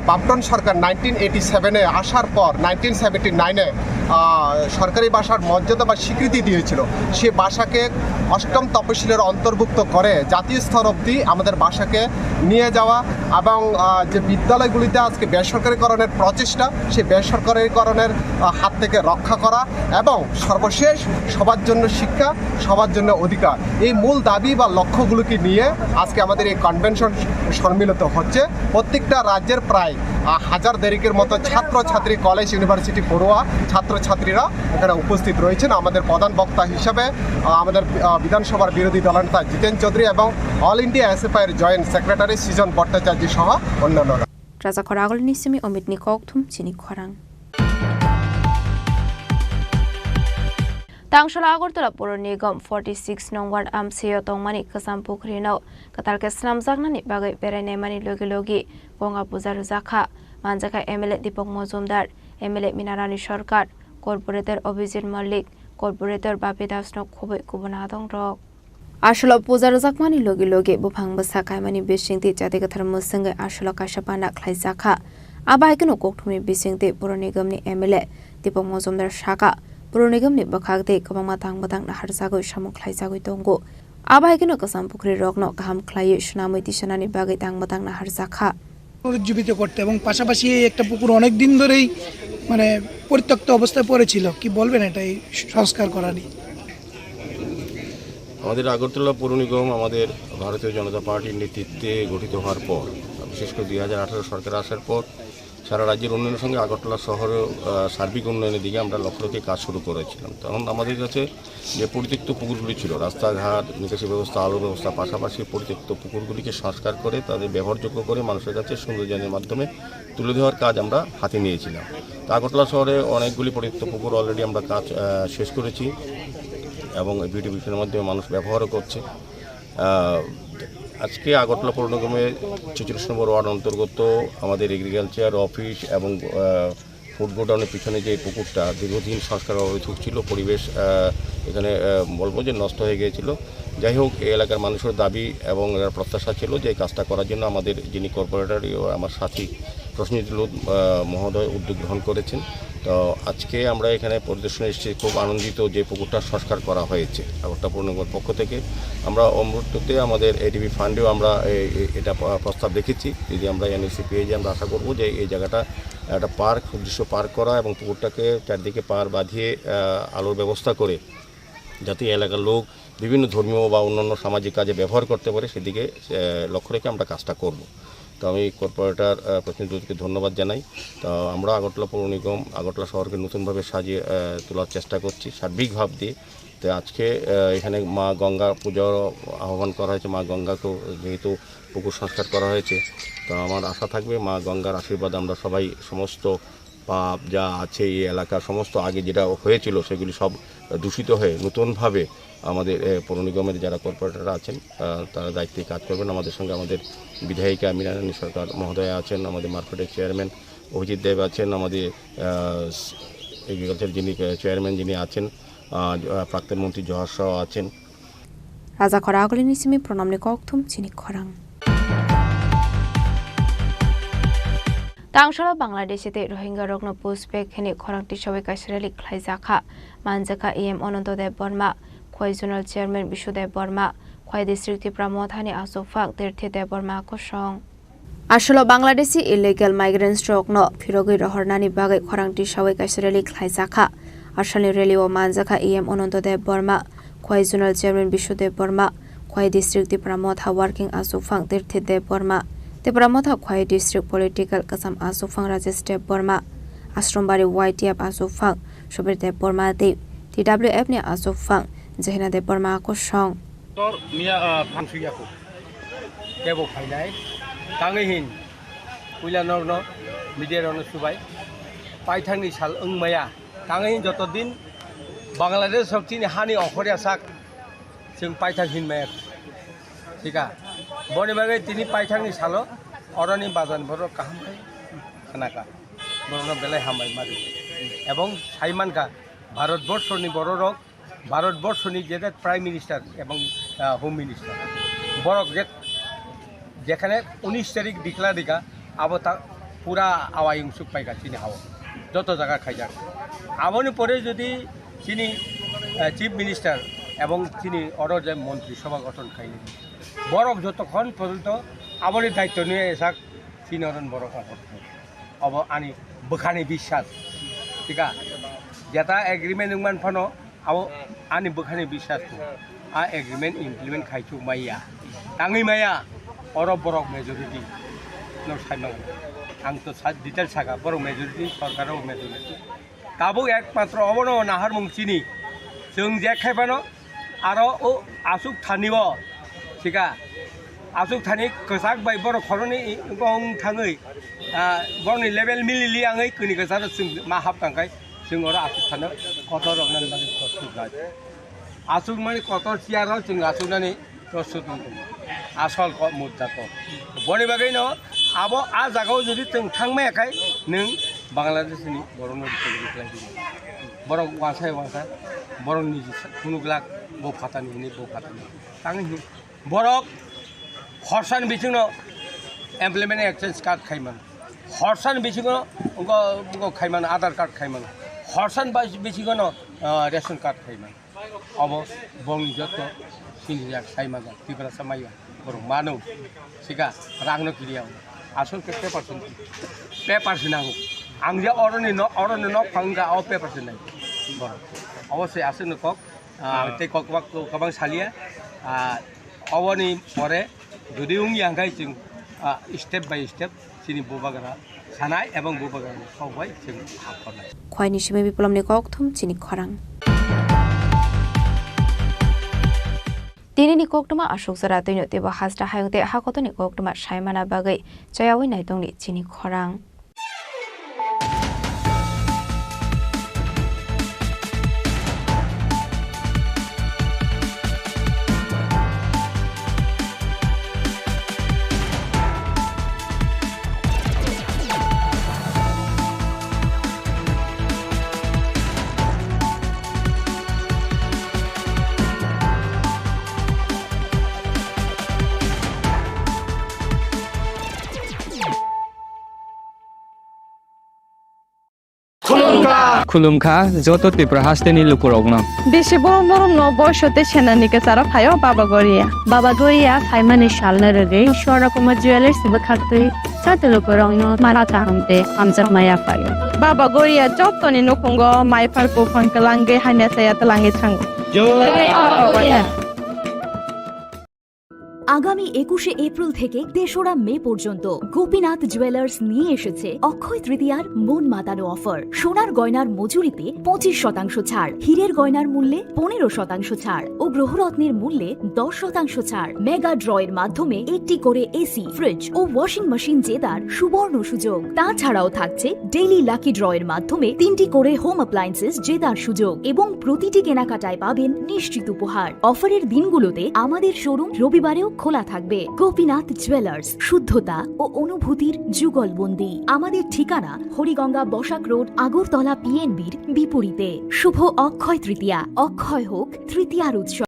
বামফ্রন্ট সরকার 1987-এ আসার পর 1979-এ সরকারি ভাষার মর্যাদা বা স্বীকৃতি দিয়েছিল, সে ভাষাকে 8ম তপশিলের অন্তর্ভুক্ত করে জাতীয় স্তর অবধি আমাদের ভাষাকে নিয়ে যাওয়া এবং যে বিদ্যালয়গুলিতে আজকে বেসরকারীকরণের প্রচেষ্টা সেই বেসরকারীকরণের হাত থেকে রক্ষা করা এবং সর্বশেষ সবার জন্য শিক্ষা সবার জন্য অধিকার এই মূল দাবি বা লক্ষ্যগুলোকে নিয়ে আজকে আমাদের এই কনভেনশন সম্মিলিত হচ্ছে। প্রত্যেকটা রাজ্যের প্রায় 1000 দেরিকের মতো ছাত্রছাত্রী, কলেজ, ইউনিভার্সিটি পড়ুয়া ছাত্রছাত্রীরা এখানে উপস্থিত রয়েছেন। আমাদের প্রধান বক্তা হিসাবে আমাদের বিধানসভার বিরোধী দলনেতা জিতেন চৌধুরী এবং অল ইন্ডিয়া এসএফআইয়ের জয়েন্ট সেক্রেটারি সৃজন ভট্টাচার্য সহ অন্যান্যরা। Raza Khoragol Nisimi Omit Nikoktum Chini Khorang Tangshala Agortola Puro Nigam 46 nong ward Amseo Tongmani Kasam Pukrino Katal Kesnam Zagnani Bagai Berenemani Logi Logi Bonga Puzaru Zakha Manjaka MLA Dipok Mozumdar MLA Minarani Sorkar Corporator Obizir Malik Corporator Bapi Dasno Kobe Kubunadong Rock Asholo Puzaru Zakmani Logi Logi Bupang Basakai Mani Bishingti Jatigathar Musinga Asholo Kashapana Klai Zakha Abaikano Koktumi Bishingti Puro Nigamni MLA Dipok Mozumdar Shaka Puro Nigamni Bakagde Kabang Batang Naharzago Shamuk Klaizago Tongo Abaikano Kasam Pukri Rogno Kaham Klai Shnami Tishanani Bagai Tang Batang Naharzakha উজ্জীবিত করতে এবং পাশাপাশি একটা পুকুর অনেক দিন ধরেই মানে পরিত্যক্ত অবস্থায় পড়েছিল, কি বলবেন এটাই সংস্কার করা নিয়ে? আমাদের আগরতলা পৌর নিগম আমাদের ভারতীয় জনতা পার্টির নেতৃত্বে গঠিত হওয়ার পর, বিশেষ করে 2018 সরকার আসার পর সারা রাজ্যের উন্নয়নের সঙ্গে আগরতলা শহরের সার্বিক উন্নয়নের দিকে আমরা লক্ষ্য রেখে কাজ শুরু করেছিলাম। তখন আমাদের কাছে যে পরিত্যক্ত পুকুরগুলি ছিল, রাস্তাঘাট, নিকাশি ব্যবস্থা, আলো ব্যবস্থা, পাশাপাশি পরিত্যক্ত পুকুরগুলিকে সংস্কার করে তাদের ব্যবহারযোগ্য করে মানুষের কাছে সৌন্দর্যের মাধ্যমে তুলে দেওয়ার কাজ আমরা হাতে নিয়েছিলাম। তো আগরতলা শহরে অনেকগুলি পরিত্যক্ত পুকুর অলরেডি আমরা কাজ শেষ করেছি এবং বিউটিফিকেশনের মাধ্যমে মানুষ ব্যবহারও করছে। আজকে আগরতলা পৌর নিগমের 46 নম্বর ওয়ার্ড অন্তর্গত আমাদের এগ্রিকালচার অফিস এবং ফুড গোডাউনের পিছনে যে পুকুরটা দীর্ঘদিন সংস্কার অভাবে ছিল, পরিবেশ এখানে বলবো যে নষ্ট হয়ে গিয়েছিল। যাই হোক, এই এলাকার মানুষের দাবি এবং প্রত্যাশা ছিল যে এই কাজটা করার জন্য আমাদের যিনি কর্পোরেটর ও আমার সাথী প্রশ্নজিৎ মহোদয় উদ্যোগ গ্রহণ করেছেন। তো আজকে আমরা এখানে পরিদর্শনে এসেছি, খুব আনন্দিত যে পুকুরটা সংস্কার করা হয়েছে আগরতলা পৌর নিগমের পক্ষ থেকে। আমরা অমৃততে আমাদের এডিবি ফান্ডেও আমরা এটা প্রস্তাব রেখেছি, যদি আমরা এনএসি পেয়ে যাই আমরা আশা করব যে এই জায়গাটা একটা পার্ক, সুদৃশ্য পার্ক করা এবং পুকুরটাকে চারদিকে পার বাঁধিয়ে আলোর ব্যবস্থা করে যাতে এলাকার লোক বিভিন্ন ধর্মীয় বা অন্যান্য সামাজিক কাজে ব্যবহার করতে পারে, সেদিকে লক্ষ্য রেখে আমরা কাজটা করব। তো আমি কর্পোরেটর প্রতিনিধিকে ধন্যবাদ জানাই। তো আমরা আগরতলা পৌর নিগম আগরতলা শহরকে নতুনভাবে সাজিয়ে তোলার চেষ্টা করছি সার্বিক ভাব দিয়ে। তো আজকে এখানে মা গঙ্গা পূজার আহ্বান করা হয়েছে। মা গঙ্গাকেও যেহেতু পুকুর সংস্কার করা হয়েছে, তো আমার আশা থাকবে মা গঙ্গার আশীর্বাদ আমরা সবাই সমস্ত পাপ যা আছে এই এলাকার সমস্ত আগে যেটা হয়েছিল সেগুলি সব দূষিত হয়ে নতুনভাবে আমাদের পৌর নিগমের যারা কর্পোরেটররা আছেন তারা দায়িত্বে কাজ করবেন। আমাদের সঙ্গে আমাদের বিধায়িকা মীনারানী সরকার মহোদয়া আছেন, আমাদের মার্কেটের চেয়ারম্যান অভিজিৎ দেব আছেন, আমাদের এগ্রিকালচার যিনি চেয়ারম্যান যিনি আছেন, প্রাক্তন মন্ত্রী জহর শাহ আছেন। Raza Khoragol Nisimi Pronam Nikoktum Chini Khorang Tangshala Bangladeshite Rohingya Rogno Puspek Hene Khorang Tishawe Kashrali Klai Zakha Manjaka EM Onontodev Burma Khoi Zonal Chairman Bishudev Burma Khoi District Tripura Modhani Asofak Tirthidev Burma Koshong Asholo Bangladeshi illegal migrants Rogno Phirogi Rohornani Bagai Khorang Tishawe Kashrali Klai Zakha Ashali Relio Manjaka EM Onontodev Burma Khoi Zonal Chairman Bishudev Burma Khoi District Tripura Modha Working Asofak Tirthidev Burma Tripura Modha Khoi District Political Kasam Asofang Rajesh Burma Astrombari YTF Asofang Shobirdev Burma Dev TWF ni Asofang Jehina Dev Burma Koshong Mia Pangsuyaku Devo Painai Tangihin Willa Norno Media on Subai Paitani Sal Maya Tangihin Jotodin Bangladesh of Tini Hani or Korea Sak Sing Paitan Maya Sika Bonimaga Tini Paitani Salo Orani Bazan Boro Kahamai Kanaka Borona Bele Hamai Mari Ebong Saimanka Bharat Borsoni Borok Bharat Borsoni Jedet Prime Minister Ebong Home Minister Borok Jet যেখানে 19 তারিখ declare দিকা আবো তা পুরা আওয়াইং সুখ পাইকা চিনি হাও যত জায়গা খাই যাক আমনি পরে যদি চিনি চিফ মিনিস্টার এবং চিনি অর্ডার যে মন্ত্রী সভা গঠন খাইনি বরক যতক্ষণ পর্যন্ত আমনি দায়িত্ব নিয়ে এসাক চিনি অরণ বরক অব আনি বখানি বিশ্বাস ঠিক যেটা এগ্রিমেন্ট উমান ফনো আবো আনি বখানি বিশ্বাস আ এগ্রিমেন্ট ইমপ্লিমেন্ট খাইছু মাইয়া টাঙি মাইয়া borok majority no saimang ang to detail saga borok majority sarkar majority tabo ekmatro obono nahar mung chini जों जे खायबानो आरो ओ आसुक थानिबो थिका आसुक थानि कसाक बाय बर खरनि गं थाङै बरनि लेभेल मिलिलि आङै कनि कसा जों मा हाब थांखाय जों अर आसुक थानो कतर रंनानै बागै प्रस्तुत जाय आसुक माने कतर सियाराव जों आसुकनानै प्रस्तुत दं आसल क मुद्दात बनि बागै न आबो आ जागाव जुदि जों थांमायाखाय नों बांलादेशनि बरनो दिखायदि borok wasai wasa borok ni kunuglak bo phatani ni bo phatani tangi borok horsan bichingno employment exchange card khaiman horsan bichingno ungo khaiman aadhaar card khaiman horsan bichingno ration card khaiman abo bong jotto sinjak saimaga Tripura samaya borok manu sika rangno kiriya asol ke papers nango angja oroni no phangga o papers nai অবশ্যই আসুন cock তে কবাং সালিয়া অবনি পরে যদি উঙ্গি আঙ্গাই जों step by step চিনি বুবাগারা সানাय এবং বুবাগাरा সবাই जों হাফনাय খয়নি সিমে বিপ্লবনি ককথম চিনি খরাং দিনিনি ককটমা আশোক জরা তৈন তেবা হাসটা হায়তে হাকতনি ককটমা সাইমানা বাগৈ জয়াওই নাইতংনি চিনি খরাং खुलुमखा जत त्रिपुरा हास्टेनि लुकुरगना बेसे बरम बरम न बयसते सेनानि के सारा फायो बाबा गोरिया फाइमानि शालना रगे शोरा कुमा ज्वेलर्स बखाते साते लुकुरगन मारा चाहमते आमजा माया फायो बाबा गोरिया जतनि नखंगो माइफार को फंकलांगे हाने साया तलांगे थांगो আগামী 21শে এপ্রিল থেকে 3রা মে পর্যন্ত গোপীনাথ জুয়েলার্স নিয়ে এসেছে অক্ষয় তৃতীয়ার মন মাতানো অফার। সোনার গয়নার মজুরিতে 25% ছাড়, হীরের গয়নার মূল্যে 15% ছাড় ও গ্রহরত্নের মূল্যে 10% ছাড়। মেগা ড্রয়ের মাধ্যমে একটি করে এসি, ফ্রিজ ও ওয়াশিং মেশিন জেতার সুবর্ণ সুযোগ। তাছাড়াও থাকছে ডেইলি লাকি ড্রয়ের মাধ্যমে 3টি করে হোম অ্যাপ্লায়েন্সেস জেতার সুযোগ এবং প্রতিটি কেনাকাটায় পাবেন নিশ্চিত উপহার। অফারের দিনগুলোতে আমাদের শোরুম রবিবারেও খোলা থাকবে। গোপীনাথ জুয়েলার্স, শুদ্ধতা ও অনুভূতির যুগলবন্দি। আমাদের ঠিকানা হরিগঙ্গা বসাক রোড, আগরতলা PNBর বিপরীতে। শুভ অক্ষয় তৃতীয়া, অক্ষয় হোক তৃতীয়ার উৎসব।